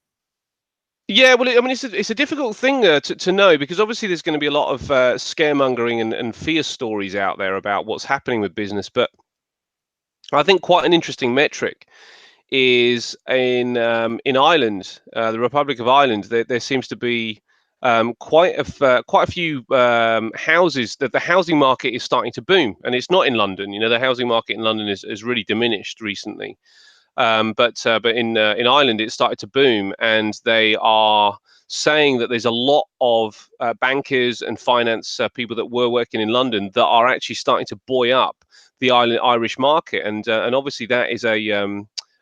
Yeah, well, I mean, it's a difficult thing to know because obviously there's going to be a lot of scaremongering and fear stories out there about what's happening with business. But I think quite an interesting metric is in Ireland, the Republic of Ireland. There seems to be quite a few houses that the housing market is starting to boom, and it's not in London. The housing market in London has really diminished recently. But in Ireland, it started to boom, and they are saying that there's a lot of bankers and finance people that were working in London that are actually starting to buoy up the Irish market, and obviously that is a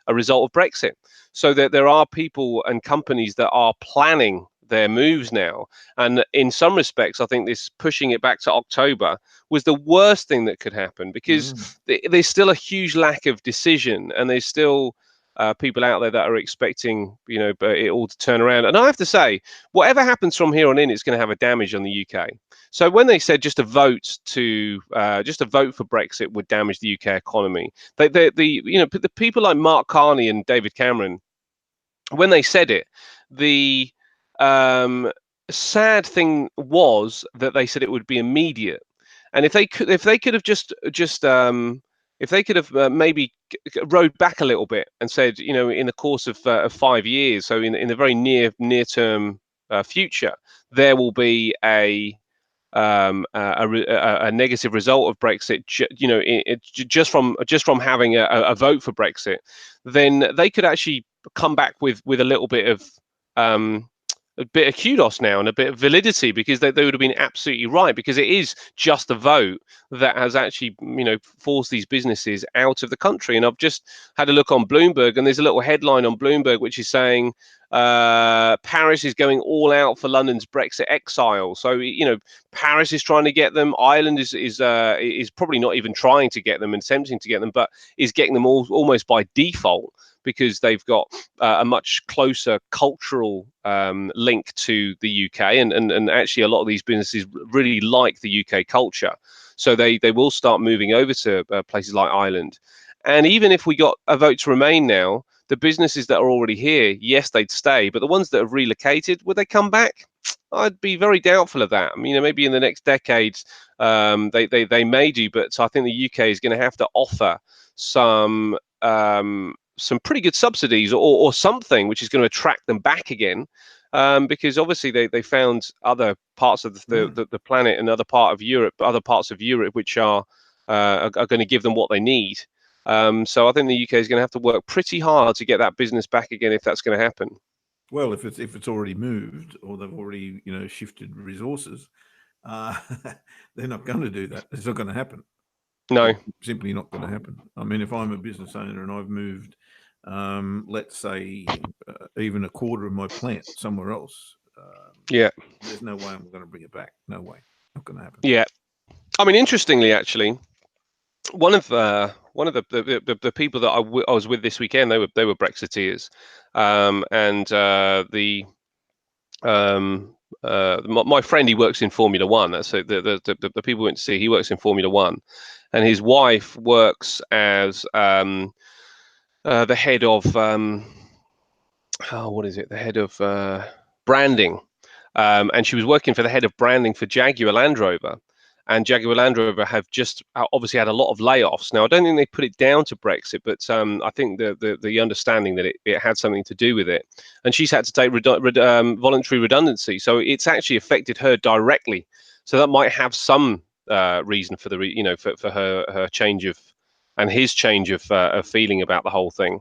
result of Brexit. So that there are people and companies that are planning their moves now, and in some respects, I think this pushing it back to October was the worst thing that could happen because there's still a huge lack of decision, and there's still people out there that are expecting, it all to turn around. And I have to say, whatever happens from here on in, it's going to have a damage on the UK. So when they said just a vote for Brexit would damage the UK economy, the people like Mark Carney and David Cameron, when they said it, the sad thing was that they said it would be immediate. And if they could have if they could have maybe rode back a little bit and said, in the course of 5 years, so in the very near term future, there will be a a negative result of Brexit, just from having a vote for Brexit, then they could actually come back with a little bit of kudos now and a bit of validity, because they would have been absolutely right, because it is just a vote that has actually forced these businesses out of the country. And I've just had a look on Bloomberg, and there's a little headline on Bloomberg which is saying Paris is going all out for London's Brexit exile. So Paris is trying to get them. Ireland is probably not even trying to get them and attempting to get them, but is getting them almost by default, because they've got a much closer cultural link to the UK, and actually a lot of these businesses really like the UK culture, so they will start moving over to places like Ireland. And even if we got a vote to remain now, the businesses that are already here, yes, they'd stay, but the ones that have relocated, would they come back? I'd be very doubtful of that. Maybe in the next decades they may do, but I think the UK is going to have to offer some pretty good subsidies or something which is going to attract them back again, because obviously they found other parts of the planet and other parts of Europe which are going to give them what they need. So I think the UK is going to have to work pretty hard to get that business back again, if that's going to happen. Well, if it's already moved, or they've already shifted resources, they're not going to do that. It's not going to happen. No, it's simply not going to happen. If I'm a business owner and I've moved, let's say even a quarter of my plant somewhere else, there's no way I'm going to bring it back. No way, not going to happen. Yeah, interestingly, actually, one of the people that I was with this weekend, they were Brexiteers, and my friend, he works in Formula One. So the people we went to see, he works in Formula One, and his wife works as the head of the head of branding, and she was working for the head of branding for Jaguar Land Rover. And Jaguar Land Rover have just obviously had a lot of layoffs. Now, I don't think they put it down to Brexit, but I think the understanding that it had something to do with it. And she's had to take voluntary redundancy, so it's actually affected her directly. So that might have some reason for for her change of, and his change of feeling about the whole thing.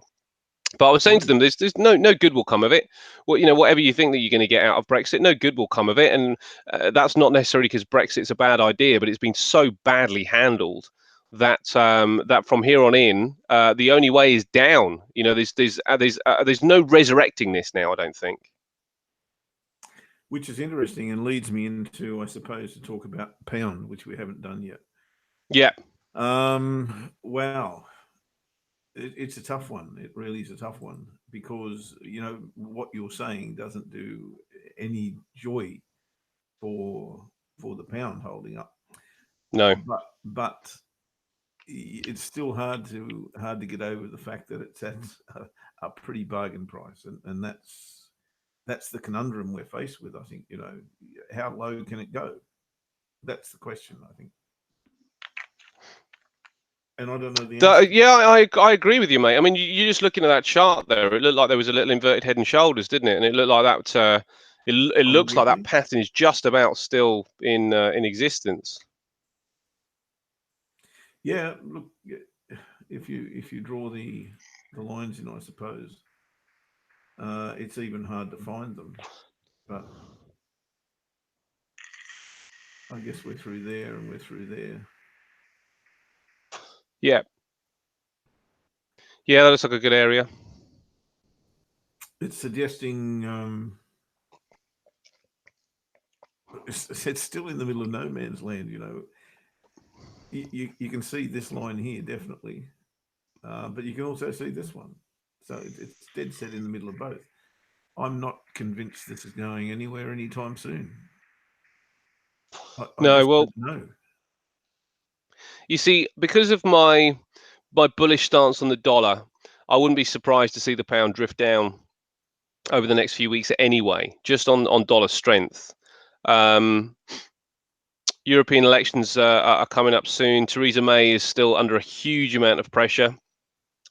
But I was saying to them, there's no good will come of it. Well, whatever you think that you're going to get out of Brexit, no good will come of it. And that's not necessarily because Brexit's a bad idea, but it's been so badly handled that that from here on in, the only way is down. There's no resurrecting this now, I don't think. Which is interesting and leads me into, I suppose, to talk about pound, which we haven't done yet. Yeah. Wow. It's a tough one. It really is a tough one, because what you're saying doesn't do any joy for the pound holding up. No. But it's still hard to get over the fact that it's at a pretty bargain price, and that's the conundrum we're faced with. I think how low can it go? That's the question, I think. And I don't know the answer. Yeah, I agree with you, mate. You're just looking at that chart there. It looked like there was a little inverted head and shoulders, didn't it? And it looked like that. It looks like that pattern is just about still in existence. Yeah, look, if you draw the lines in, I suppose it's even hard to find them. But I guess we're through there and we're through there. Yeah. Yeah, that looks like a good area. It's suggesting it's still in the middle of no man's land. You can see this line here, definitely, but you can also see this one. So it's dead set in the middle of both. I'm not convinced this is going anywhere anytime soon. No. You see, because of my bullish stance on the dollar, I wouldn't be surprised to see the pound drift down over the next few weeks anyway, just on dollar strength. European elections are coming up soon. Theresa May is still under a huge amount of pressure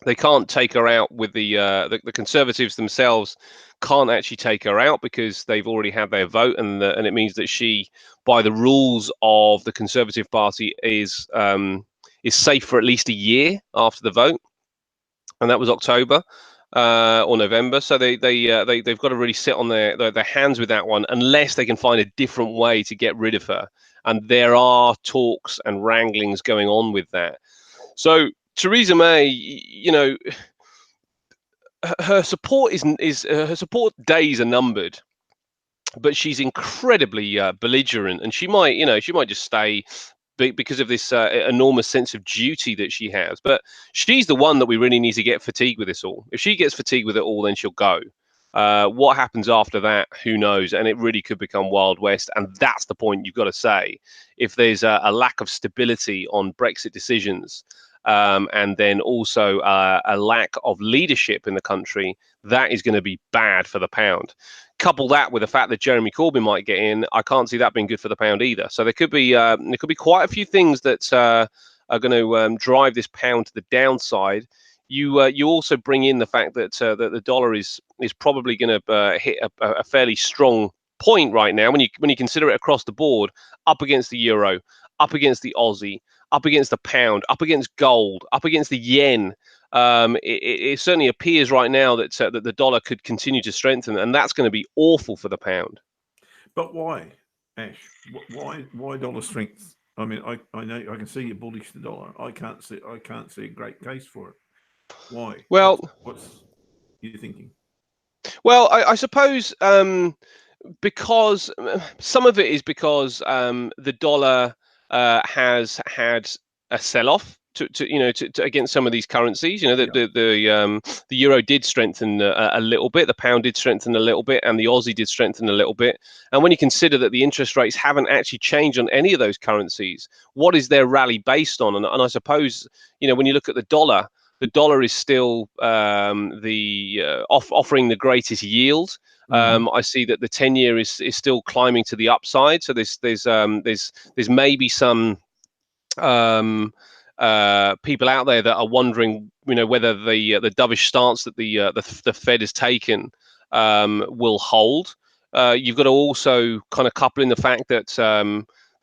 They can't take her out with the Conservatives themselves can't actually take her out because they've already had their vote, and it means that she, by the rules of the Conservative Party, is safe for at least a year after the vote, and that was October or November. So they've got to really sit on their hands with that one, unless they can find a different way to get rid of her. And there are talks and wranglings going on with that. So Theresa May, you know, her support her support days are numbered, but she's incredibly belligerent, and she might just stay because of this enormous sense of duty that she has. But she's the one that we really need to get fatigued with this all. If she gets fatigued with it all, then she'll go. What happens after that, who knows? And it really could become Wild West. And that's the point you've got to say. If there's a lack of stability on Brexit decisions, and then also a lack of leadership in the country, that is going to be bad for the pound. Couple that with the fact that Jeremy Corbyn might get in, I can't see that being good for the pound either. So there could be quite a few things that are going to drive this pound to the downside. You also bring in the fact that that the dollar is probably going to hit a fairly strong point right now when you consider it across the board, up against the euro, up against the Aussie, up against the pound, up against gold, up against the yen. It certainly appears right now that that the dollar could continue to strengthen, and that's going to be awful for the pound. But why, Ash? Why dollar strength? I mean, I know I can see you're bullish the dollar. I can't see a great case for it. Why? Well, what's you thinking? Well, I suppose because some of it is because the dollar has had a sell-off to against some of these currencies. You know, the euro did strengthen a little bit, the pound did strengthen a little bit, and the Aussie did strengthen a little bit. And when you consider that the interest rates haven't actually changed on any of those currencies, what is their rally based on? And I suppose, you know, when you look at the dollar is still offering the greatest yield. I see that the 10-year is still climbing to the upside. So there's maybe some people out there that are wondering, you know, whether the dovish stance that the Fed has taken will hold. You've got to also kind of couple in the fact that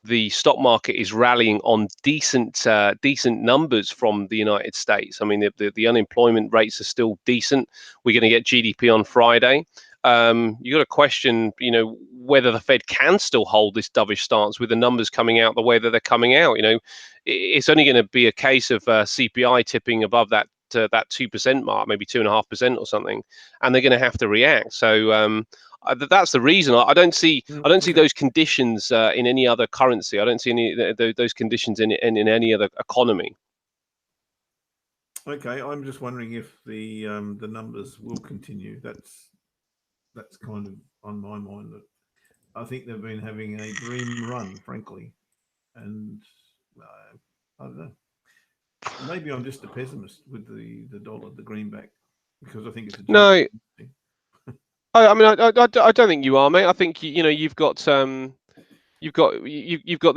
the stock market is rallying on decent numbers from the United States. I mean, the unemployment rates are still decent. We're going to get GDP on Friday. You got to question, you know, whether the Fed can still hold this dovish stance with the numbers coming out the way that they're coming out. You know, it's only going to be a case of CPI tipping above that 2% mark, maybe 2.5% or something, and they're going to have to react. So that's the reason. I don't see those conditions in any other currency. I don't see any those conditions in any other economy. Okay, I'm just wondering if the numbers will continue. That's kind of on my mind. That I think they've been having a dream run, frankly, and I don't know. Maybe I'm just a pessimist with the dollar, the greenback, because I think it's a no. I mean, I don't think you are, mate. I think you know you've got this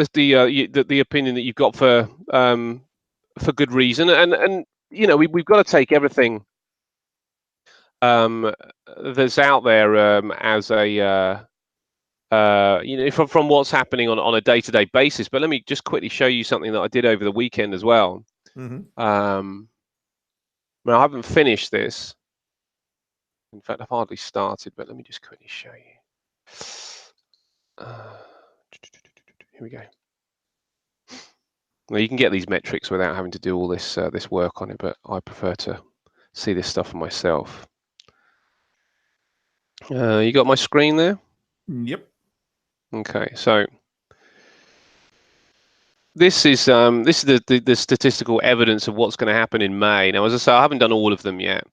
the opinion that you've got for good reason, and you know we've got to take everything that's out there as a you know from what's happening on a day-to-day basis. But let me just quickly show you something that I did over the weekend as well. Well, I haven't finished this. In fact, I've hardly started, but let me just quickly show you. Here we go. Well, you can get these metrics without having to do all this this work on it, but I prefer to see this stuff for myself. You got my screen there? Yep. Okay, so this is the statistical evidence of what's going to happen in May. Now, as I say, I haven't done all of them yet,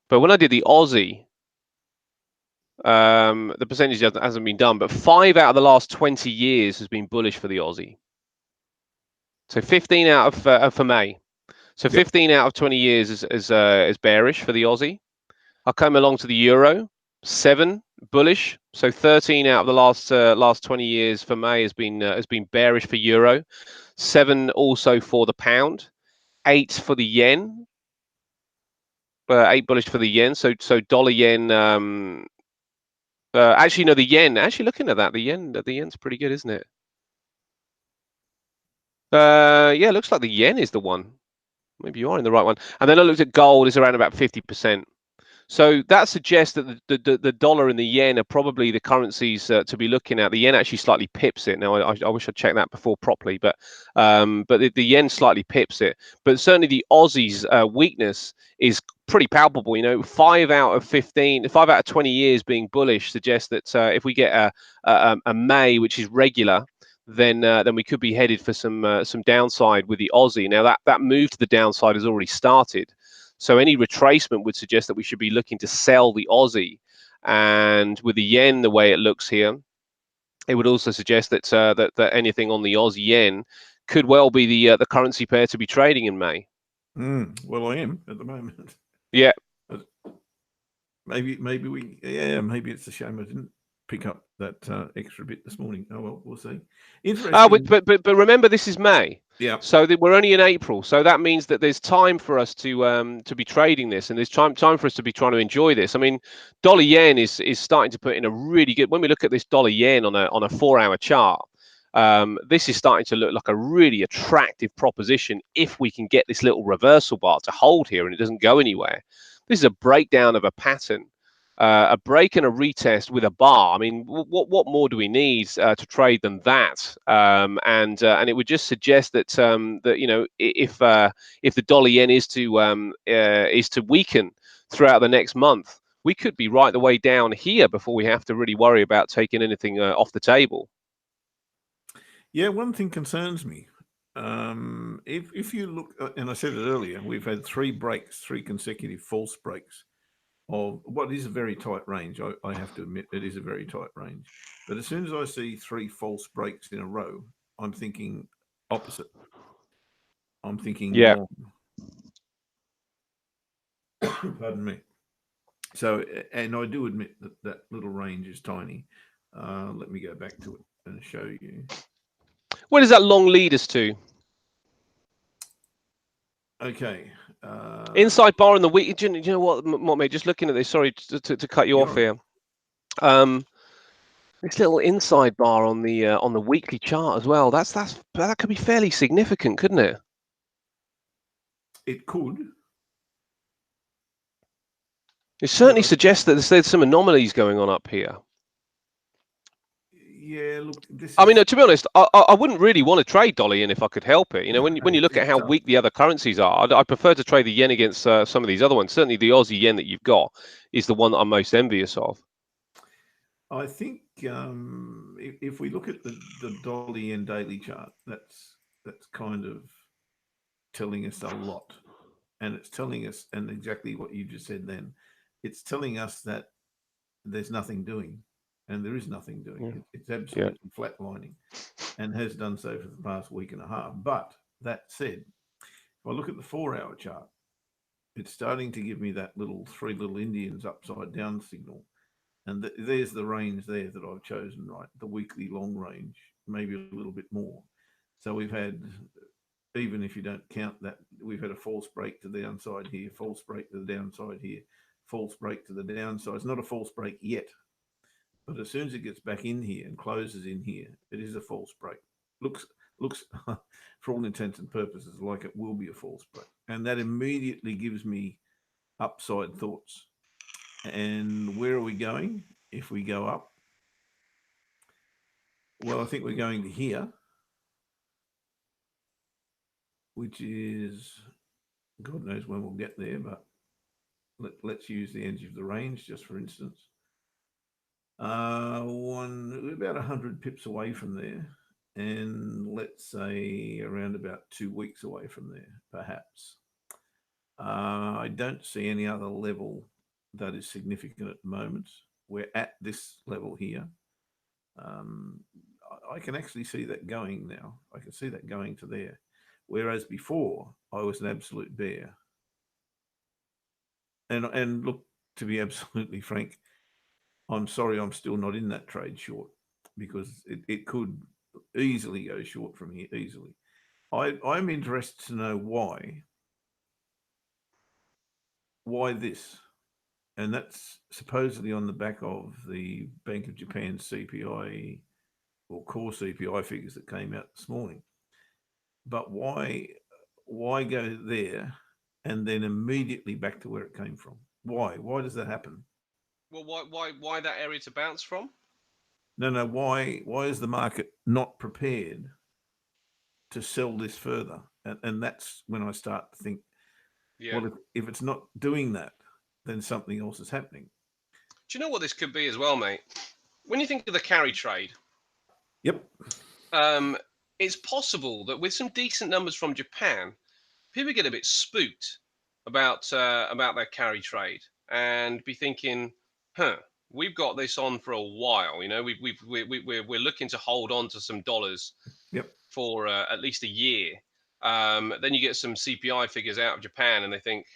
but when I did the Aussie, the percentage hasn't been done, but 5 out of the last 20 years has been bullish for the Aussie. So 15 out of for May. So 15 out of 20 years is bearish for the Aussie. I come along to the euro, 7 bullish. So 13 out of the last 20 years for May has been bearish for euro. 7 also for the pound. 8 for the yen. 8 bullish for the yen. So dollar yen. Actually, no, the yen. Actually, looking at that, the yen's pretty good, isn't it? Yeah, looks like the yen is the one. Maybe you are in the right one. And then I looked at gold, is around about 50%. So that suggests that the dollar and the yen are probably the currencies to be looking at. The yen actually slightly pips it. Now, I wish I'd checked that before properly, but the yen slightly pips it. But certainly the Aussie's weakness is pretty palpable. 5 out of 15, 5 out of 20 years being bullish suggests that if we get a May which is regular, then we could be headed for some downside with the Aussie. Now that move to the downside has already started. So any retracement would suggest that we should be looking to sell the Aussie, and with the yen the way it looks here, it would also suggest that that anything on the Aussie yen could well be the currency pair to be trading in May. Well, I am at the moment. Yeah. Maybe maybe it's a shame I didn't pick up that extra bit this morning. Oh well, we'll see. Interesting. But remember, this is May. Yeah. So we're only in April, so that means that there's time for us to be trading this, and there's time for us to be trying to enjoy this. I mean, dollar yen is starting to put in a really good. When we look at this dollar yen on a 4-hour chart, this is starting to look like a really attractive proposition if we can get this little reversal bar to hold here and it doesn't go anywhere. This is a breakdown of a pattern. A break and a retest with a bar. I mean, what more do we need to trade than that? And it would just suggest that that if the dollar yen is to weaken throughout the next month, we could be right the way down here before we have to really worry about taking anything off the table. Yeah, one thing concerns me. If you look, and I said it earlier, we've had 3 consecutive false breaks of what is a very tight range. I have to admit it is a very tight range. But as soon as I see 3 false breaks in a row, I'm thinking opposite. I'm thinking long. Pardon me. So, and I do admit that that little range is tiny. Let me go back to it and show you. Where does that long lead us to? Okay. Inside bar in the week. Do you know what, mate? Just looking at this. Sorry to cut you off here. This little inside bar on the weekly chart as well. That could be fairly significant, couldn't it? It could. It certainly suggests that there's some anomalies going on up here. Yeah, look. I mean, to be honest, I wouldn't really want to trade dollar yen if I could help it. When you look at how weak the other currencies are, I prefer to trade the yen against some of these other ones. Certainly, the Aussie yen that you've got is the one that I'm most envious of. I think if we look at the dollar yen daily chart, that's kind of telling us a lot, and it's telling us, and exactly what you just said. Then it's telling us that there's nothing doing, and there is nothing doing. Yeah. It's absolutely flatlining, and has done so for the past week and a half. But that said, if I look at the 4-hour chart, it's starting to give me that 3 little Indians upside down signal. And there's the range there that I've chosen, right? The weekly long range, maybe a little bit more. So we've had, even if you don't count that, we've had a false break to the downside here, false break to the downside here, false break to the downside. It's not a false break yet, but as soon as it gets back in here and closes in here, it is a false break. Looks for all intents and purposes like it will be a false break. And that immediately gives me upside thoughts. And where are we going if we go up? Well, I think we're going to here, which is, God knows when we'll get there, but let's use the edge of the range just for instance. About 100 pips away from there, and let's say around about 2 weeks away from there, perhaps. I don't see any other level that is significant at the moment. We're at this level here. I can actually see that going now. I can see that going to there. Whereas before, I was an absolute bear. And look, to be absolutely frank, I'm sorry I'm still not in that trade short, because it could easily go short from here, easily. I'm interested to know why why this? And that's supposedly on the back of the Bank of Japan's CPI or core CPI figures that came out this morning. But why go there and then immediately back to where it came from? Why? Why does that happen? Well, why that area to bounce from? No. Why is the market not prepared to sell this further? And that's when I start to think, Yeah. well, if it's not doing that, then something else is happening. Do you know what this could be as well, mate? When you think of the carry trade, Yep. it's possible that with some decent numbers from Japan, people get a bit spooked about their carry trade and be thinking, huh, we've got this on for a while. You know, we're looking to hold on to some dollars Yep. for at least a year. Then you get some CPI figures out of Japan, and they think,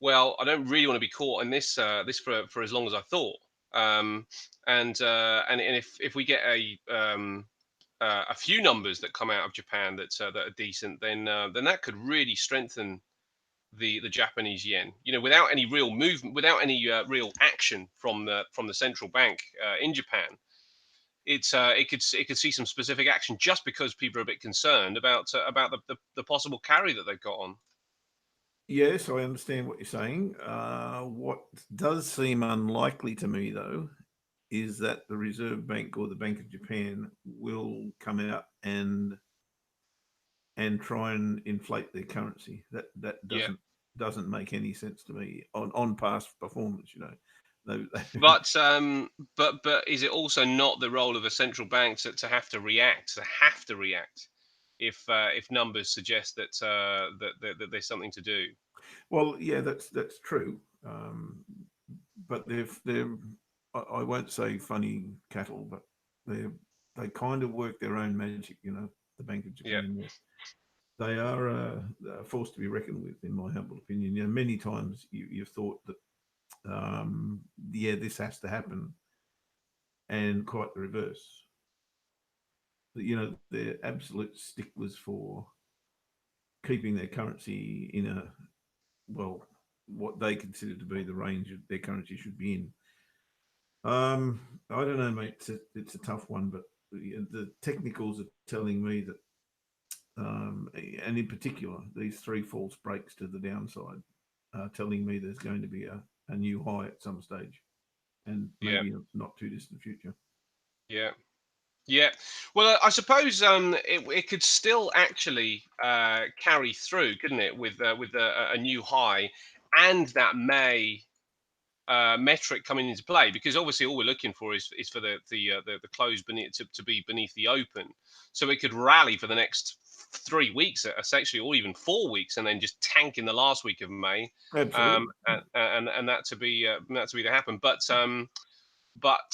well, I don't really want to be caught in this for as long as I thought. And if we get a few numbers that come out of Japan that are decent, then that could really strengthen the Japanese yen. You know, without any real movement, without any real action from the central bank in Japan, it could see some specific action just because people are a bit concerned about the possible carry that they've got on. Yes, I understand what you're saying. What does seem unlikely to me, though, is that the Reserve Bank or the Bank of Japan will come out and try and inflate their currency. That Yeah. doesn't make any sense to me on past performance. You know, But is it also not the role of a central bank to have to react, if numbers suggest that there's something to do? well, yeah, that's true. But they're I won't say funny cattle, but they kind of work their own magic. You know, the Bank of Yeah, Japan. They are a force to be reckoned with, in my humble opinion. You know, many times you've thought that, yeah, this has to happen, and quite the reverse. You know, they're absolute sticklers for keeping their currency in well, what they consider to be the range of their currency should be in. I don't know, mate. It's a tough one, but the technicals are telling me that, and in particular, these three false breaks to the downside are telling me there's going to be a new high at some stage, and yeah, maybe not too distant future. yeah. Yeah, well, I suppose it could still actually carry through, couldn't it, with a new high, and that May metric coming into play, because obviously all we're looking for is for the close beneath to be beneath the open, so it could rally for the next 3 weeks, essentially, or even 4 weeks, and then just tank in the last week of May, Absolutely. and that to be to happen, but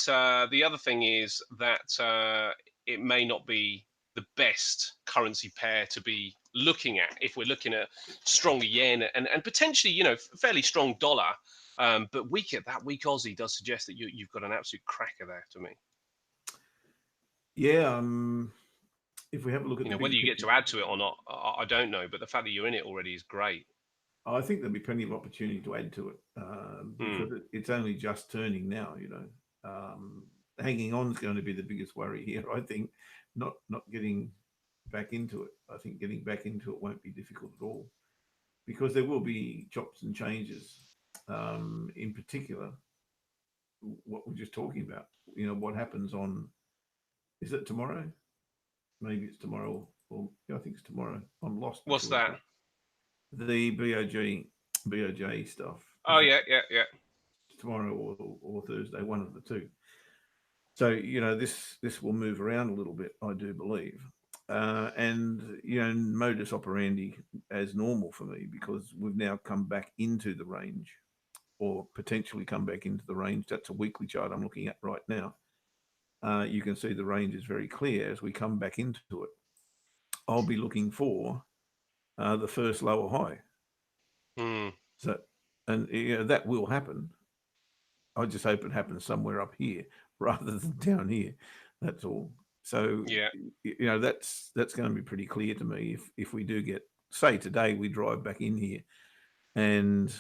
the other thing is that it may not be the best currency pair to be looking at if we're looking at stronger yen and potentially, fairly strong dollar. But that weak Aussie does suggest that you've got an absolute cracker there to me. Yeah. If we have a look at the Whether bigger you get picture, to add to it or not, I don't know. But the fact that you're in it already is great. I think there'll be plenty of opportunity to add to it, Hmm. because it's only just turning now. You know, hanging on is going to be the biggest worry here. I think not getting back into it. I think getting back into it won't be difficult at all, because there will be chops and changes. In particular, what we're just talking about. You know, what happens on, is it tomorrow? Maybe it's tomorrow, or yeah, I think it's tomorrow. I'm lost What's myself. that? The BOJ stuff. Oh Is it yeah, yeah, yeah, tomorrow or Thursday? One of the two. So you know, this will move around a little bit, I do believe. And you know, modus operandi as normal for me, because we've now come back into the range, or potentially come back into the range. That's a weekly chart I'm looking at right now. You can see the range is very clear as we come back into it. I'll be looking for the first lower high. Hmm. So, and you know, that will happen. I just hope it happens somewhere up here rather than down here. That's all. So, Yeah, you know, that's going to be pretty clear to me. If we do get, say today we drive back in here and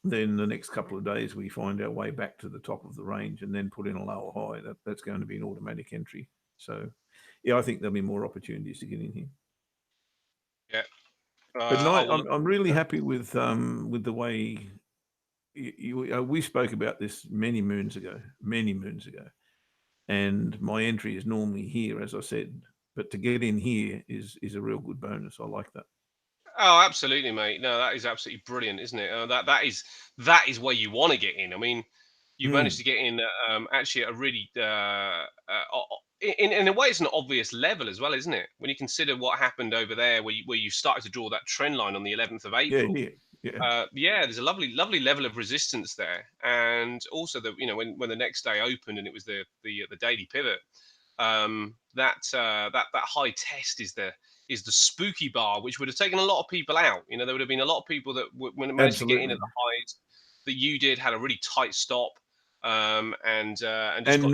then the next couple of days we find our way back to the top of the range and then put in a lower high. That's going to be an automatic entry. So, yeah, I think there'll be more opportunities to get in here. Yeah. But I no, will. I'm really happy with the way we spoke about this many moons ago, and my entry is normally here, as I said. But to get in here is a real good bonus. I like that. Oh, absolutely, mate. No, that is absolutely brilliant, isn't it? That is where you want to get in. I mean, you managed Mm. to get in actually at a really in a way it's an obvious level as well, isn't it? When you consider what happened over there, where you started to draw that trend line on the 11th of Yeah, April. yeah. Yeah, there's a lovely level of resistance there, and also when the next day opened and it was the daily pivot, that high test is the spooky bar, which would have taken a lot of people out. You know, there would have been a lot of people that when it managed to get in at Absolutely. the highs that you did had a really tight stop, and just And got dragged.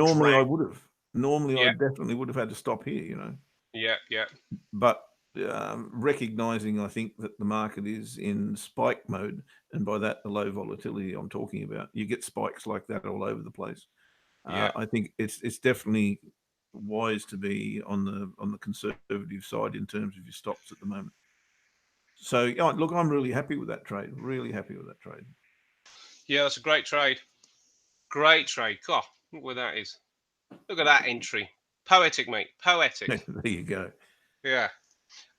normally I Yeah, definitely would have had to stop here. yeah, But recognizing, I think, that the market is in spike mode, and by that the low volatility I'm talking about, you get spikes like that all over the place. yeah. I think it's definitely wise to be on the conservative side in terms of your stops at the moment. So yeah, look, I'm really happy with that trade. Really happy with that trade. Yeah, that's a great trade. Great trade. God, look where that is. Look at that entry. Poetic, mate. Poetic. There you go. Yeah.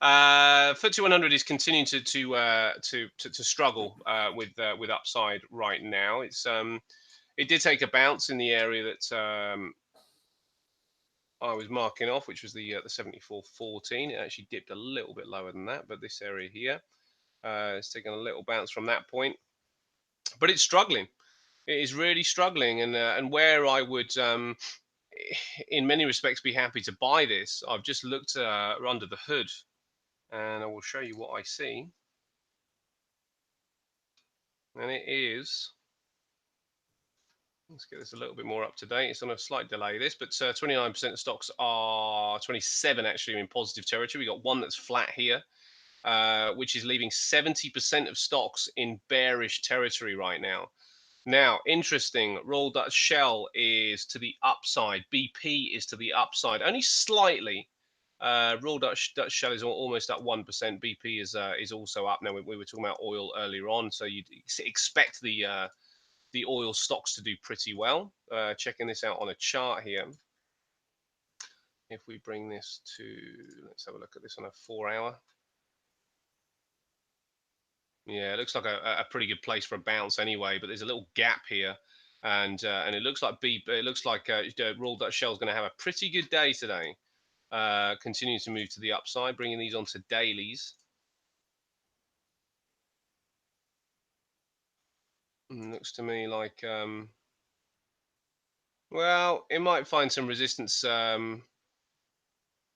FTSE 100 is continuing to struggle with upside right now. It did take a bounce in the area that I was marking off, which was the 74.14. It actually dipped a little bit lower than that, but this area here it's taken a little bounce from that point. But it's struggling. It is really struggling, and where I would in many respects be happy to buy this. I've just looked under the hood, and I will show you what I see. And it is, let's get this a little bit more up to date. It's on a slight delay, this, but 29% of stocks are 27 actually in positive territory. We got one that's flat here, which is leaving 70% of stocks in bearish territory right now. Now, interesting, Royal Dutch Shell is to the upside. BP is to the upside, only slightly. Royal Dutch Shell is almost at 1%. BP is also up. Now, we were talking about oil earlier on, so you'd expect the oil stocks to do pretty well. Checking this out on a chart here. If we bring this to, let's have a look at this on a 4-hour. Yeah, it looks like a pretty good place for a bounce anyway, but there's a little gap here. And it looks like Royal Dutch Shell is going to have a pretty good day today. Continuing to move to the upside, bringing these onto dailies. Looks to me like, well, it might find some resistance, but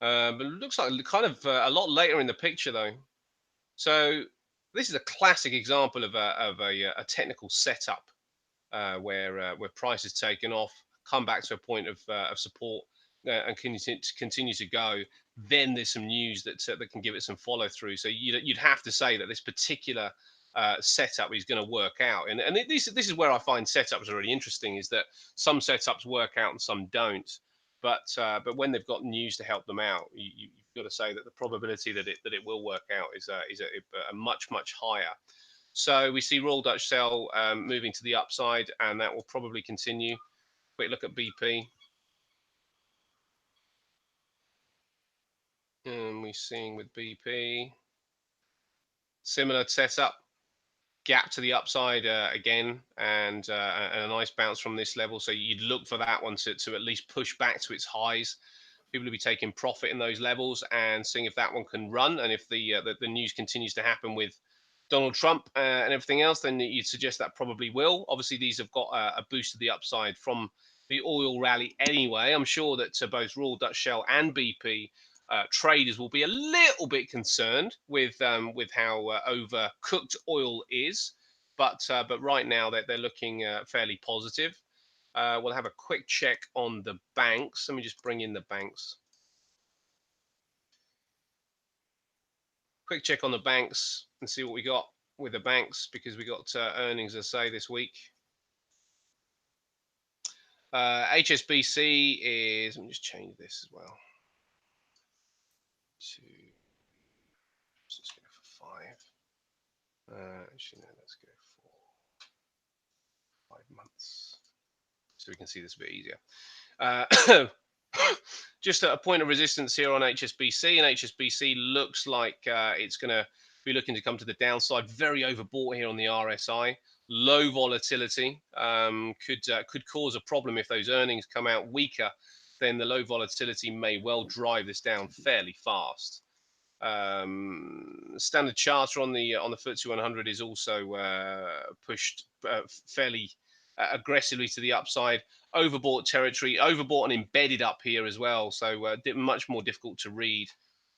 it looks like kind of a lot later in the picture though. So this is a classic example of a technical setup where price has taken off, come back to a point of support, and continue to go. Then there's some news that can give it some follow through. So you'd have to say that this particular setup is going to work out. And this is where I find setups are really interesting. Is that some setups work out and some don't. But when they've got news to help them out, you've got to say that the probability that it will work out is a much higher. So we see Royal Dutch Shell moving to the upside, and that will probably continue. Quick look at BP. And we're seeing with BP, similar setup, gap to the upside again, and a nice bounce from this level. So you'd look for that one to at least push back to its highs. People will be taking profit in those levels and seeing if that one can run, and if the news continues to happen with Donald Trump and everything else, then you'd suggest that probably will. Obviously, these have got a boost to the upside from the oil rally anyway. I'm sure that both Royal Dutch Shell and BP traders will be a little bit concerned with how overcooked oil is, but right now they're looking fairly positive. We'll have a quick check on the banks. Let me just bring in the banks. Quick check on the banks and see what we got. with the banks because we got earnings, as I say, this week. HSBC is, let me just change this as well. Let's just go for 5. Actually, no, let's go for 5 months so we can see this a bit easier. Just a point of resistance here on HSBC, and HSBC looks like it's going to be looking to come to the downside. Very overbought here on the RSI. Low volatility could cause a problem if those earnings come out weaker. Then the low volatility may well drive this down fairly fast. Standard Charter on the FTSE 100 is also pushed fairly aggressively to the upside. Overbought territory, overbought and embedded up here as well, so much more difficult to read.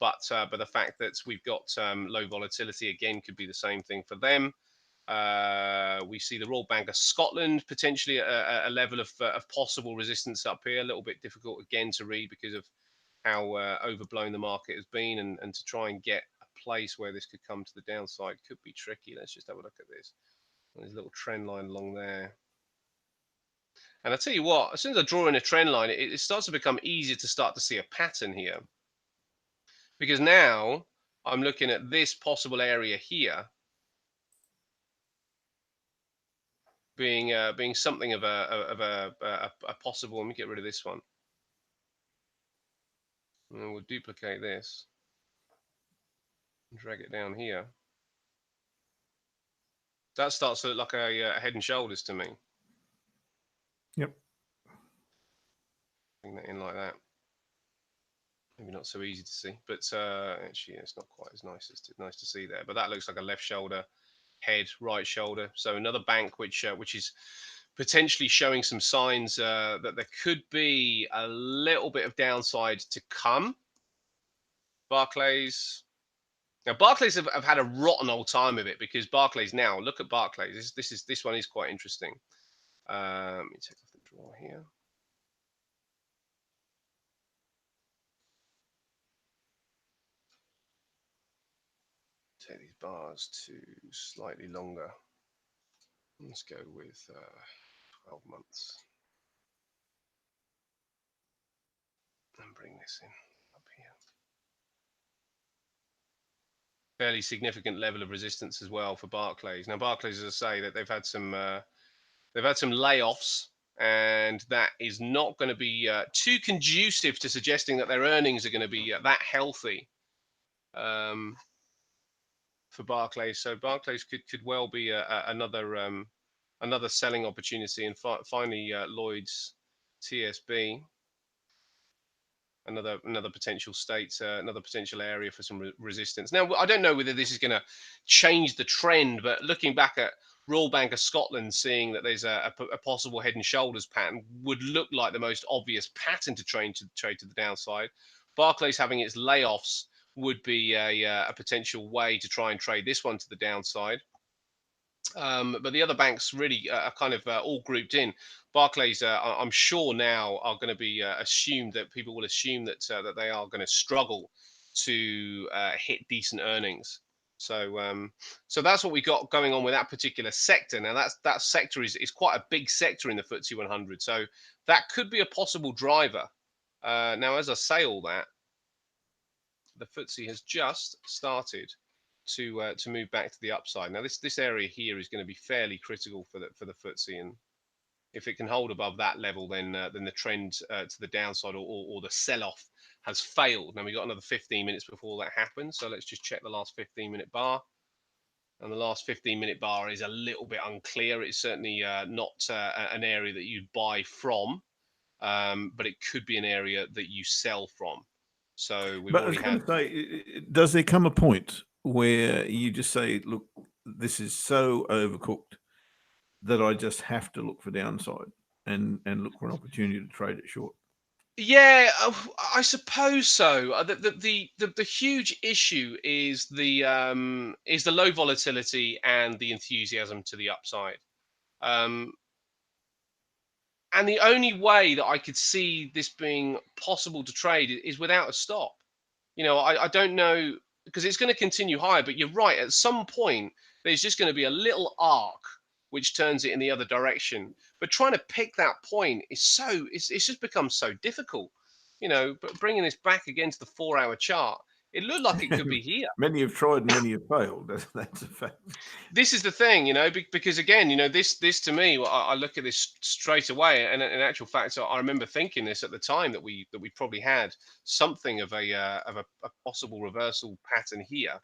But the fact that we've got low volatility again could be the same thing for them. We see the Royal Bank of Scotland potentially a level of possible resistance up here. A little bit difficult again to read because of how overblown the market has been, and to try and get a place where this could come to the downside could be tricky. Let's just have a look at this. There's a little trend line along there. And I tell you what, as soon as I draw in a trend line, it starts to become easier to start to see a pattern here. Because now I'm looking at this possible area here being something of a possible. Let me get rid of this one. And we'll duplicate this and drag it down here. That starts to look like a head and shoulders to me. Yep. Bring that in like that. Maybe not so easy to see, but actually it's not quite as nice to see there. But that looks like a left shoulder, head, right shoulder. So another bank which is potentially showing some signs that there could be a little bit of downside to come. Barclays. Now Barclays have had a rotten old time of it, because Barclays now, look at Barclays. This one is quite interesting. Let me take off the draw here. Take these bars to slightly longer. Let's go with 12 months. And bring this in up here. Fairly significant level of resistance as well for Barclays. Now Barclays, as I say, that they've had some layoffs, and that is not going to be too conducive to suggesting that their earnings are going to be that healthy for Barclays. So Barclays could well be another selling opportunity. And finally, Lloyd's TSB, another potential state, another potential area for some resistance. Now, I don't know whether this is going to change the trend, but looking back at Royal Bank of Scotland, seeing that there's a possible head and shoulders pattern would look like the most obvious pattern to trade to the downside. Barclays having its layoffs would be a potential way to try and trade this one to the downside. But the other banks really are kind of all grouped in. Barclays, I'm sure now, are going to be assumed that people will assume that that they are going to struggle to hit decent earnings. So that's what we got going on with that particular sector. Now that sector is quite a big sector in the FTSE 100. So that could be a possible driver. Now, as I say all that, the FTSE has just started to move back to the upside. Now this area here is going to be fairly critical for the FTSE, and if it can hold above that level, then the trend to the downside or the sell-off has failed. Now we've got another 15 minutes before that happens, so let's just check the last 15-minute bar. And the last 15-minute bar is a little bit unclear. It's certainly not an area that you'd buy from, but it could be an area that you sell from. So we've already had. Does there come a point where you just say, look, this is so overcooked that I just have to look for downside and look for an opportunity to trade it short? Yeah, I suppose so. The huge issue is the low volatility and the enthusiasm to the upside. And the only way that I could see this being possible to trade is without a stop. You know, I don't know because it's going to continue higher. But you're right, at some point there's just going to be a little arc which turns it in the other direction. But trying to pick that point is it's just become so difficult. But bringing this back again to the 4-hour chart, it looked like it could be here. Many have tried and many have failed. That's a fact. This is the thing, because again, this to me, I look at this straight away, and in actual fact, I remember thinking this at the time that we probably had something of a possible reversal pattern here,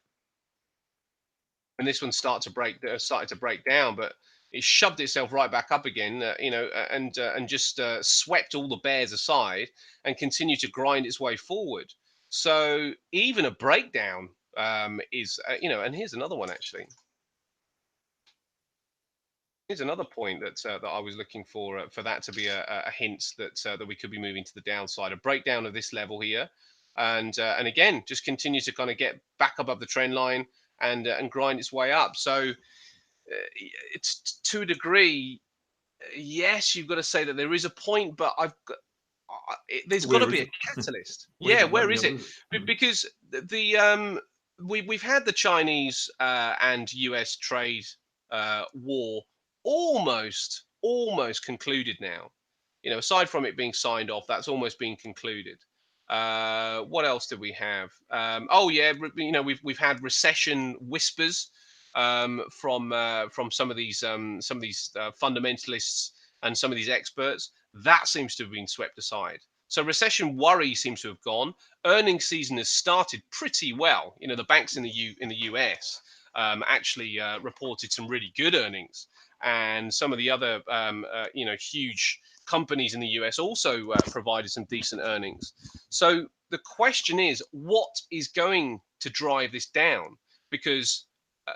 and this one started to break down, but it shoved itself right back up again, and just swept all the bears aside and continued to grind its way forward. So even a breakdown is, and here's another one actually. Here's another point that I was looking for that to be a hint that we could be moving to the downside. A breakdown of this level here, and again, just continue to kind of get back above the trend line and grind its way up. So it's to a degree, yes, you've got to say that there is a point, but there's got to be a catalyst. Yeah, where is it? Because we've had the Chinese and US trade war almost concluded now. Aside from it being signed off, that's almost been concluded. What else did we have? Oh yeah, we've had recession whispers from some of these fundamentalists and some of these experts. That seems to have been swept aside. So recession worry seems to have gone. Earnings season has started pretty well. The banks in the US actually reported some really good earnings, and some of the other huge companies in the US also provided some decent earnings. So the question is, what is going to drive this down? Because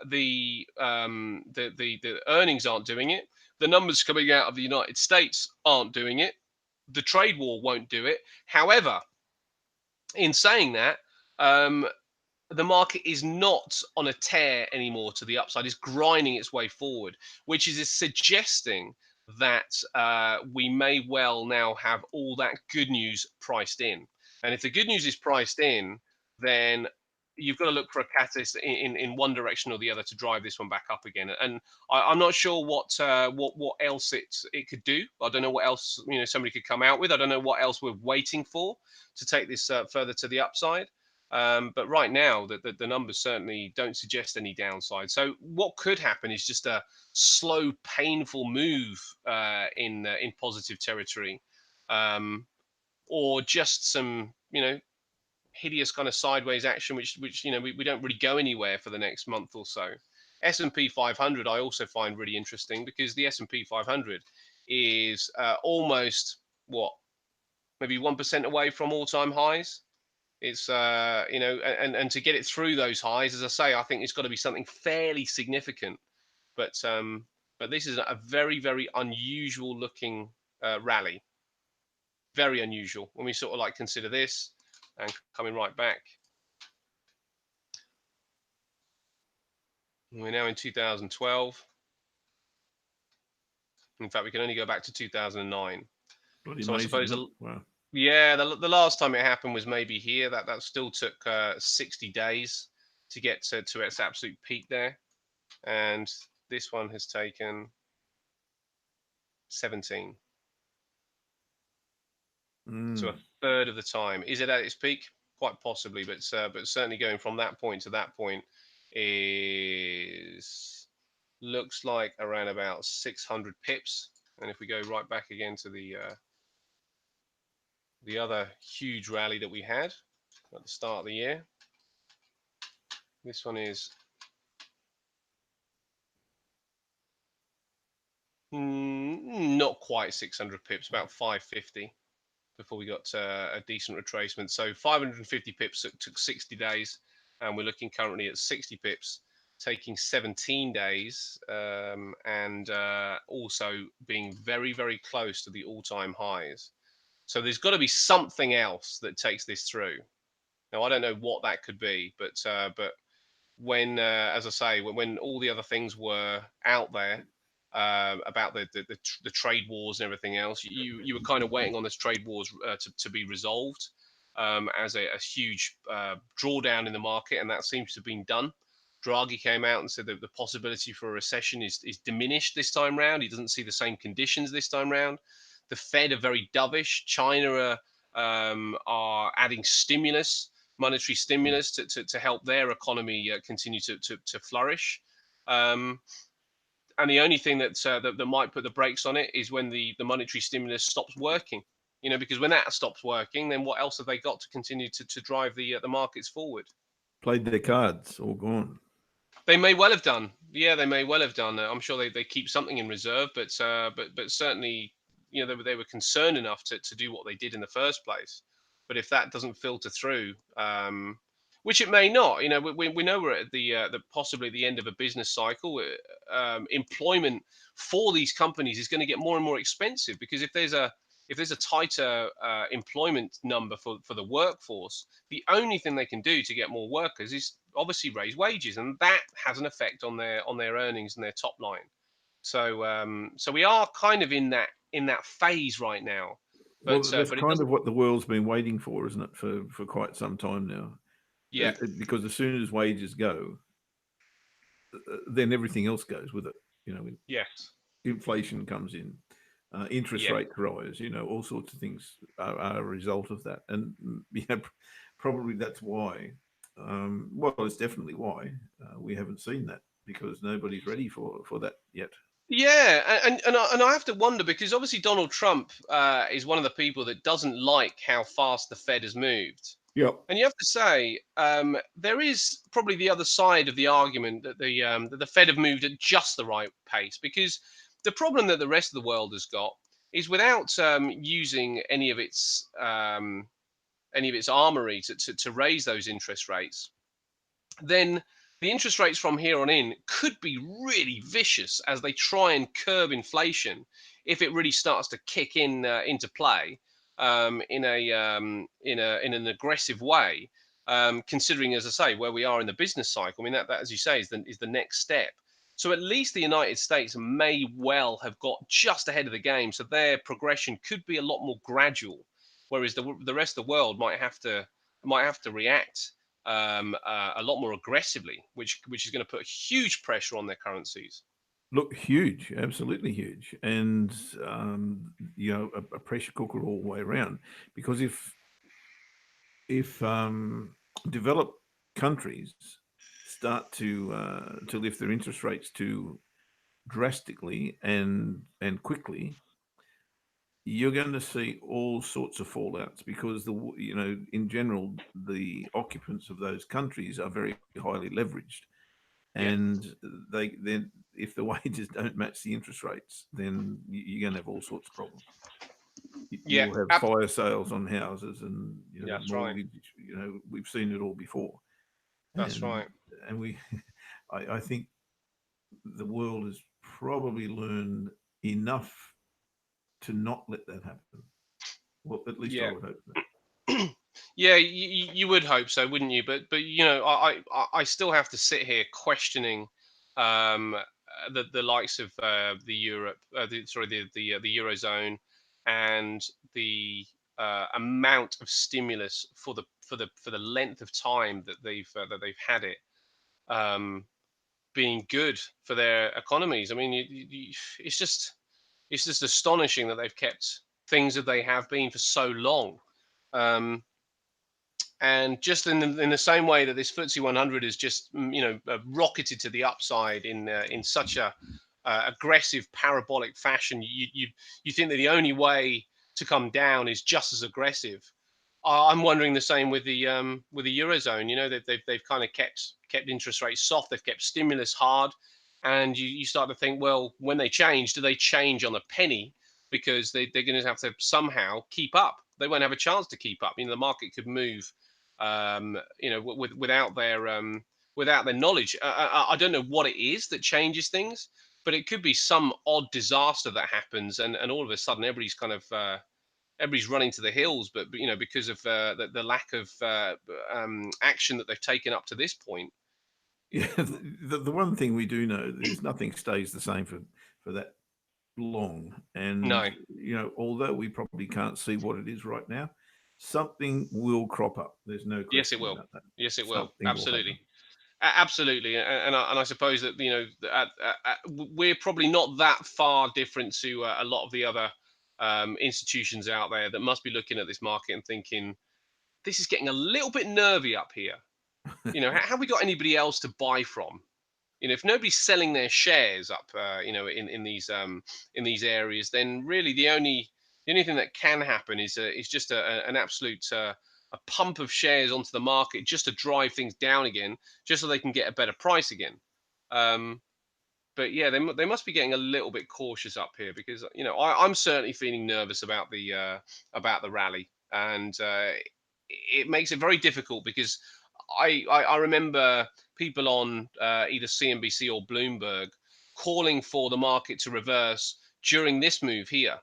the earnings aren't doing it. The numbers coming out of the United States aren't doing it. The trade war won't do it. However, in saying that, the market is not on a tear anymore to the upside. It's grinding its way forward, which is suggesting that we may well now have all that good news priced in. And if the good news is priced in, then you've got to look for a catalyst in one direction or the other to drive this one back up again. And I'm not sure what else it could do. I don't know what else somebody could come out with. I don't know what else we're waiting for to take this further to the upside. But right now, the numbers certainly don't suggest any downside. So what could happen is just a slow, painful move in positive territory, or just some hideous kind of sideways action, which we don't really go anywhere for the next month or so. S&P 500 I also find really interesting, because the S&P 500 is almost maybe 1% away from all-time highs. It's and to get it through those highs, as I say, I think it's got to be something fairly significant. But this is a very, very unusual looking rally. Very unusual when we sort of consider this and coming right back. We're now in 2012. In fact, we can only go back to 2009. So I suppose, wow. Yeah, the last time it happened was maybe here. That still took 60 days to get to its absolute peak there, and this one has taken 17. So a third of the time. Is it at its peak? Quite possibly, but certainly going from that point to that point looks like around about 600 pips. And if we go right back again to the other huge rally that we had at the start of the year, this one is not quite 600 pips, about 550 before we got a decent retracement. So 550 pips took 60 days, and we're looking currently at 60 pips taking 17 days, and also being very, very close to the all-time highs. So there's got to be something else that takes this through. Now, I don't know what that could be, but when, as I say, when all the other things were out there about the trade wars and everything else, you were kind of waiting on this trade wars to be resolved. as a huge drawdown in the market, and that seems to have been done. Draghi came out and said that the possibility for a recession is diminished this time round. He doesn't see the same conditions this time round. The Fed are very dovish. China are adding stimulus, monetary stimulus, to help their economy continue to flourish. Um, and the only thing that might put the brakes on it is when the monetary stimulus stops working. Because when that stops working, then what else have they got to continue to drive the markets forward? Played their cards, all gone. They may well have done. Yeah, they may well have done. I'm sure they keep something in reserve, but certainly, they were concerned enough to do what they did in the first place. But if that doesn't filter through, which it may not, we know we're at the possibly the end of a business cycle. Employment for these companies is going to get more and more expensive, because if there's a tighter employment number for the workforce, the only thing they can do to get more workers is obviously raise wages, and that has an effect on their earnings and their top line. So we are kind of in that phase right now. Well, that's But it kind doesn't. of what the world's been waiting for, isn't it, for quite some time now? Yeah. Because as soon as wages go, then everything else goes with it. Yes. Inflation comes in, interest Yeah. rates rise. All sorts of things are a result of that, and yeah, probably that's why. Well, it's definitely why we haven't seen that, because nobody's ready for that yet. Yeah, and I have to wonder, because obviously Donald Trump is one of the people that doesn't like how fast the Fed has moved. Yep. And you have to say, there is probably the other side of the argument that the Fed have moved at just the right pace, because the problem that the rest of the world has got is, without using any of its armory to raise those interest rates, then the interest rates from here on in could be really vicious as they try and curb inflation, if it really starts to kick into play in an aggressive way. Considering, as I say, where we are in the business cycle, I mean, that as you say, is the next step. So at least the United States may well have got just ahead of the game, so their progression could be a lot more gradual, whereas the rest of the world might have to react a lot more aggressively, which is going to put huge pressure on their currencies. Look, huge, absolutely huge, and a pressure cooker all the way around. Because if developed countries start to lift their interest rates too drastically and quickly, you're going to see all sorts of fallouts, because in general, the occupants of those countries are very highly leveraged, Yeah, and then if the wages don't match the interest rates, then you're going to have all sorts of problems. yeah, You'll have fire sales on houses, and that's right. mortgage. We've seen it all before, That's and right. we, I think the world has probably learned enough to not let that happen. Well, at least I Yeah. would hope so. Yeah, you would hope so, wouldn't you? But I still have to sit here questioning the likes of the Europe, the eurozone, and the amount of stimulus for the length of time that they've had it, um, being good for their economies. I mean, it's just astonishing that they've kept things that they have been for so long. Um, and just in the same way that this FTSE 100 has just rocketed to the upside in such a aggressive parabolic fashion, you think that the only way to come down is just as aggressive. I'm wondering the same with the eurozone. They've kind of kept interest rates soft. They've kept stimulus hard, and you start to think, well, when they change, do they change on a penny? Because they're going to have to somehow keep up. They won't have a chance to keep up. The market could move, without their knowledge. I don't know what it is that changes things, but it could be some odd disaster that happens, and all of a sudden everybody's running to the hills, but because of the lack of action that they've taken up to this point. Yeah, the one thing we do know is nothing stays the same for that long, and No. although we probably can't see what it is right now, something will crop up. There's no Yes, it question will. about that. Yes, it will. Something will happen. Absolutely. Absolutely, and I suppose that we're probably not that far different to a lot of the other institutions out there that must be looking at this market and thinking this is getting a little bit nervy up here. How have we got anybody else to buy from? If nobody's selling their shares up, in these areas, then really the only thing that can happen is just an absolute a pump of shares onto the market just to drive things down again, just so they can get a better price again. Um, but yeah, they must be getting a little bit cautious up here because I'm certainly feeling nervous about the rally, and it makes it very difficult because I remember people on either CNBC or Bloomberg calling for the market to reverse during this move here.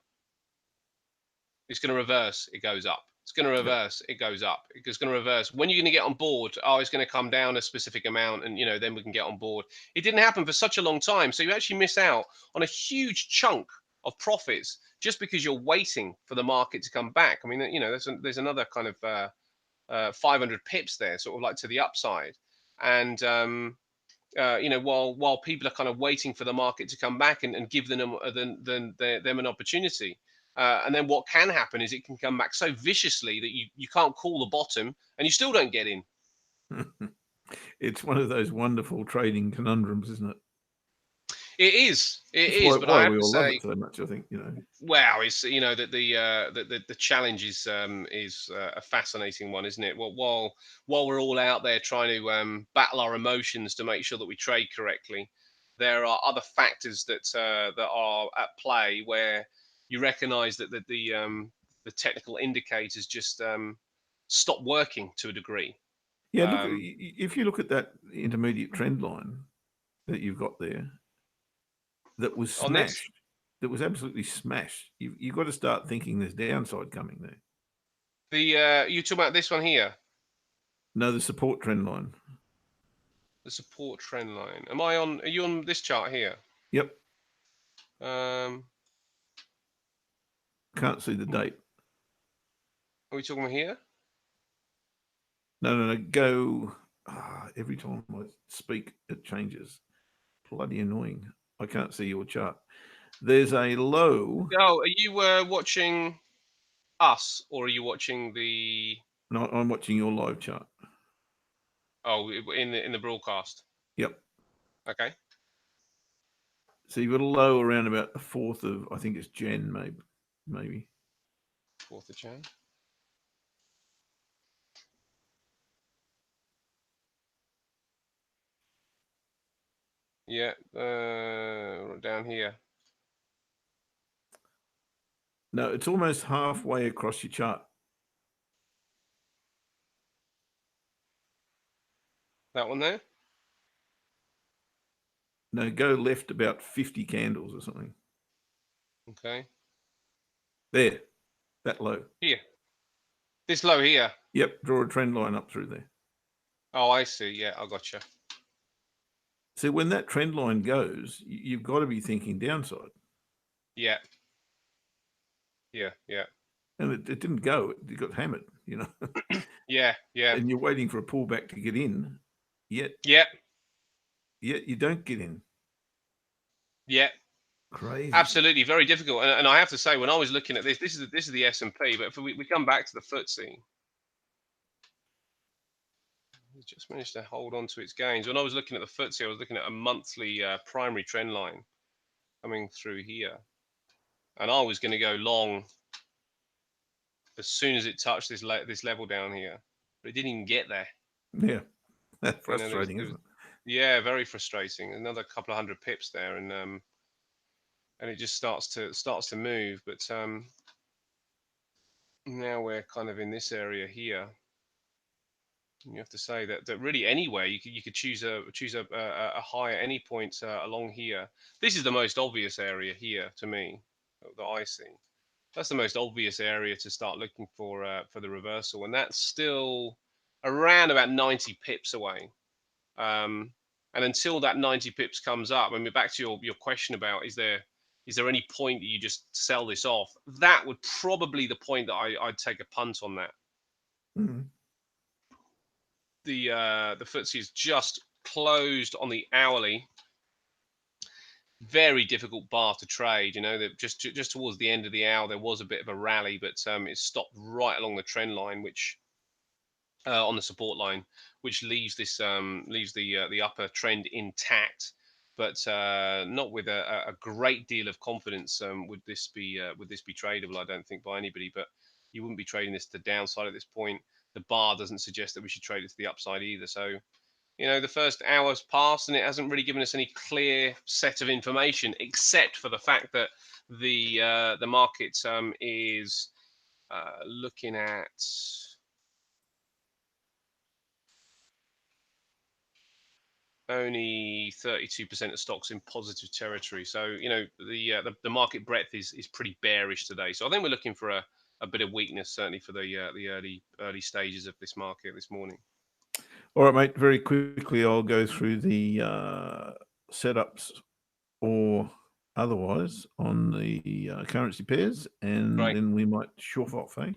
It's going to reverse, it goes up. It's going to Yep. reverse, it goes up. It's going to reverse. When are you going to get on board? Oh, it's going to come down a specific amount, and then we can get on board. It didn't happen for such a long time, so you actually miss out on a huge chunk of profits just because you're waiting for the market to come back. I mean, there's another kind of 500 pips there, sort of like to the upside, and while people are kind of waiting for the market to come back and give them an opportunity. And then what can happen is it can come back so viciously that you can't call the bottom and you still don't get in. It's one of those wonderful trading conundrums, isn't it? It is. It That's is. But I why have we to all love say, it so much. I think wow, it's that the challenge is a fascinating one, isn't it? While we're all out there trying to battle our emotions to make sure that we trade correctly, there are other factors that are at play where you recognise that the technical indicators just stop working to a degree. Yeah, look, Um, if you look at that intermediate trend line that you've got there, that was on this, smashed, that was absolutely smashed. You've got to start thinking there's downside coming there. you talking about this one here, No, the support trend line. the support trend line. Are you on this chart here? Yep. Um, Can't see the date. Are we talking about here? No. Go. Every time I speak, it changes. Bloody annoying. I can't see your chart. There's a low. Oh, are you watching us or are you watching the? No, I'm watching your live chart. Oh, in the broadcast. Yep. Okay. So you've got a low around about the 4th of, I think it's Jan, maybe. 4th of Jan. Yeah, down here. No, it's almost halfway across your chart. That one there? No, go left about 50 candles or something. Okay. There, that low. Here. This low here. Yep, draw a trend line up through there. Oh, I see. Yeah, I gotcha. So when that trend line goes, you've got to be thinking downside. Yeah. Yeah. And it didn't go. It got hammered, Yeah. And you're waiting for a pullback to get in, yet you don't get in. Yeah. Crazy. Absolutely, very difficult. And I have to say, when I was looking at this is the S&P, but if we come back to the FTSE, it just managed to hold on to its gains. When I was looking at the FTSE, I was looking at a monthly primary trend line coming through here, and I was going to go long as soon as it touched this level down here, but it didn't even get there. Yeah, that's frustrating, isn't it? Yeah, very frustrating. Another couple of hundred pips there, and it just starts to move. But now we're kind of in this area here. You have to say that really anywhere you could choose a high at any point along here. This is the most obvious area here to me that I see. That's the most obvious area to start looking for the reversal, and that's still around about 90 pips away. And until that 90 pips comes up, I mean, back to your question about is there any point that you just sell this off? That would probably the point that I'd take a punt on that. Mm. The FTSE is just closed on the hourly. Very difficult bar to trade. You know, that just towards the end of the hour there was a bit of a rally, but it stopped right along the trend line, which on the support line, which leaves this leaves the upper trend intact, but not with a great deal of confidence. Would this be tradable? I don't think by anybody, but you wouldn't be trading this to the downside at this point. The bar doesn't suggest that we should trade it to the upside either. So, you know, the first hour's passed and it hasn't really given us any clear set of information, except for the fact that the market is looking at only 32% of stocks in positive territory. So, you know, the market breadth is pretty bearish today. So I think we're looking for a bit of weakness, certainly for the early stages of this market this morning. All right, mate. Very quickly, I'll go through the setups or otherwise on the currency pairs, and Right. then we might shove off, eh?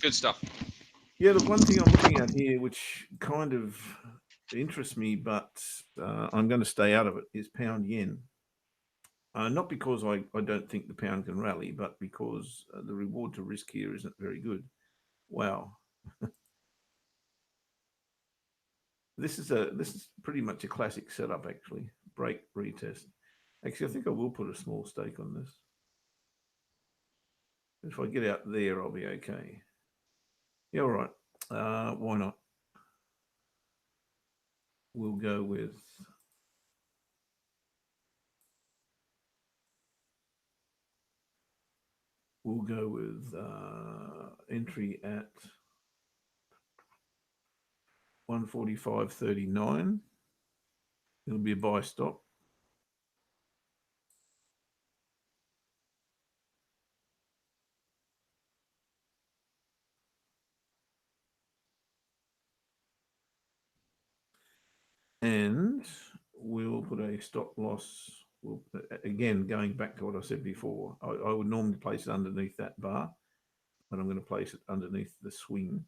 Good stuff. Yeah, look, one thing I'm looking at here, which kind of interests me, but I'm going to stay out of it, is pound yen. Not because I don't think the pound can rally, but because the reward to risk here isn't very good. Wow. This is pretty much a classic setup, actually. Break, retest. Actually, I think I will put a small stake on this. If I get out there, I'll be okay. Yeah, all right. Why not? We'll go with entry at 145.39. It'll be a buy stop. And we'll put a stop loss. We'll, again, going back to what I said before, I would normally place it underneath that bar, but I'm going to place it underneath the swing,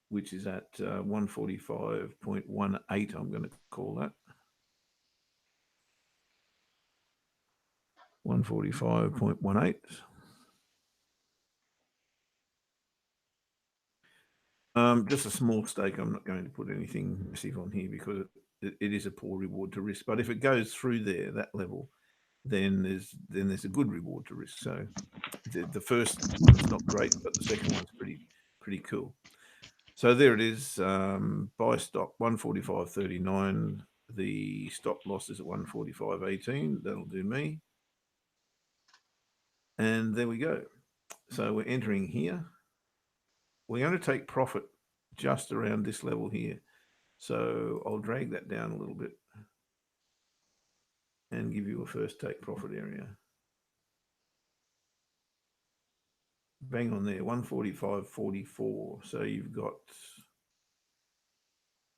which is at 145.18. I'm going to call that 145.18. Just a small stake. I'm not going to put anything massive on here because it is a poor reward to risk. But if it goes through there, that level, then there's a good reward to risk. So the first one's not great, but the second one's pretty cool. So there it is. Buy stop 145.39. The stop loss is at 145.18. That'll do me. And there we go. So we're entering here. We're going to take profit just around this level here. So I'll drag that down a little bit and give you a first take profit area. Bang on there, 145.44. So you've got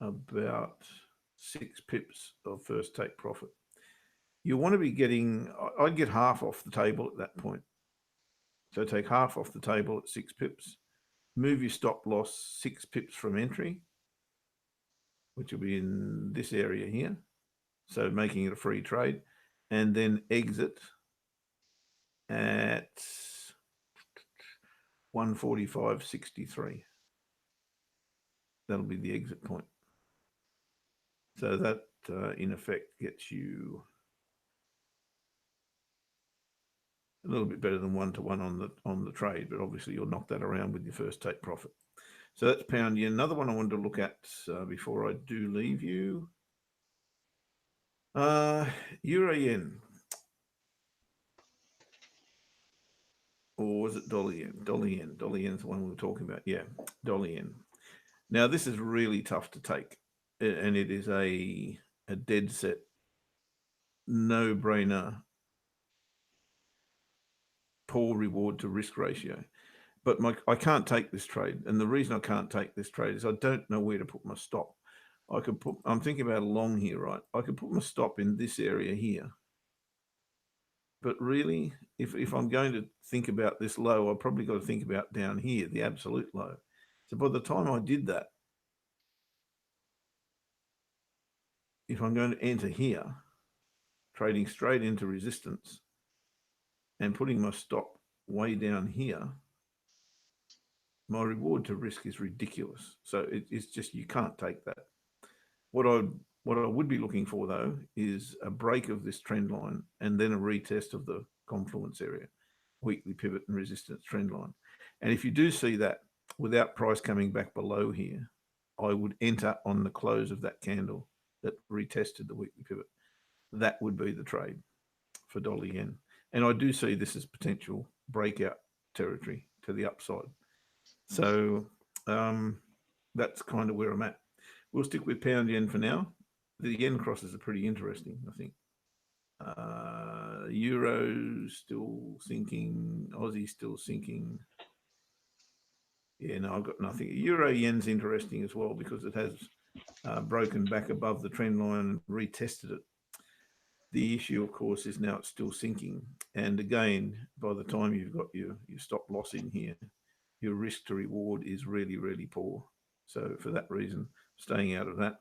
about 6 pips of first take profit. You want to be getting, I'd get half off the table at that point. So take half off the table at 6 pips. Move your stop loss 6 pips from entry, which will be in this area here. So making it a free trade. And then exit at 145.63. That'll be the exit point. So that, in effect, gets you a little bit better than 1-to-1 on the trade, but obviously you'll knock that around with your first take profit. So that's pound yen. Another one I wanted to look at before I do leave you. Euro yen. Or was it dollar yen? Dollar yen. Dollar yen is the one we were talking about. Yeah, dollar yen. Now, this is really tough to take, and it is a dead set, no-brainer, poor reward to risk ratio. But I can't take this trade, and the reason I can't take this trade is I don't know where to put my stop. I'm thinking about a long here, right? I could put my stop in this area here. But really, if I'm going to think about this low, I've probably got to think about down here, the absolute low. So by the time I did that, if I'm going to enter here, trading straight into resistance and putting my stop way down here, my reward to risk is ridiculous. So it's just, you can't take that. What I would be looking for, though, is a break of this trend line and then a retest of the confluence area, weekly pivot and resistance trend line. And if you do see that without price coming back below here, I would enter on the close of that candle that retested the weekly pivot. That would be the trade for dollar yen. And I do see this as potential breakout territory to the upside. So that's kind of where I'm at. We'll stick with pound yen for now. The yen crosses are pretty interesting, I think. Euro still sinking, Aussie still sinking. Yeah, no, I've got nothing. Euro yen's interesting as well because it has broken back above the trend line and retested it. The issue, of course, is now it's still sinking. And again, by the time you've got your stop loss in here, your risk to reward is really, really poor. So for that reason, staying out of that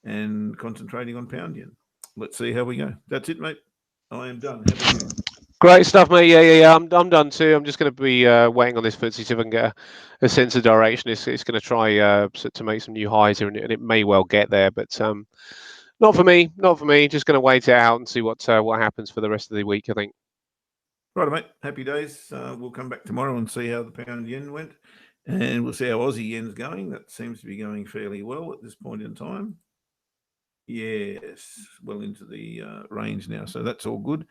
and concentrating on pound yen. Let's see how we go. That's it, mate. I am done. How about you? Great stuff, mate. Yeah. I'm done too. I'm just going to be waiting on this FTSE, see if I can get a sense of direction. It's going to try to make some new highs here, and it may well get there, but not for me. Not for me. Just going to wait it out and see what happens for the rest of the week, I think. Right, mate. Happy days. We'll come back tomorrow and see how the pound yen went, and we'll see how Aussie yen's going. That seems to be going fairly well at this point in time. Yes, well into the range now, so that's all good.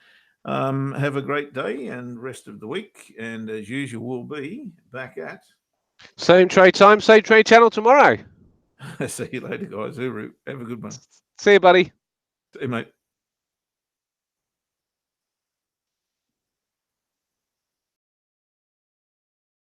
Have a great day and rest of the week, and as usual, we'll be back at same trade time, same trade channel tomorrow. see you later, guys. Have a good one. See you, buddy. See you, mate.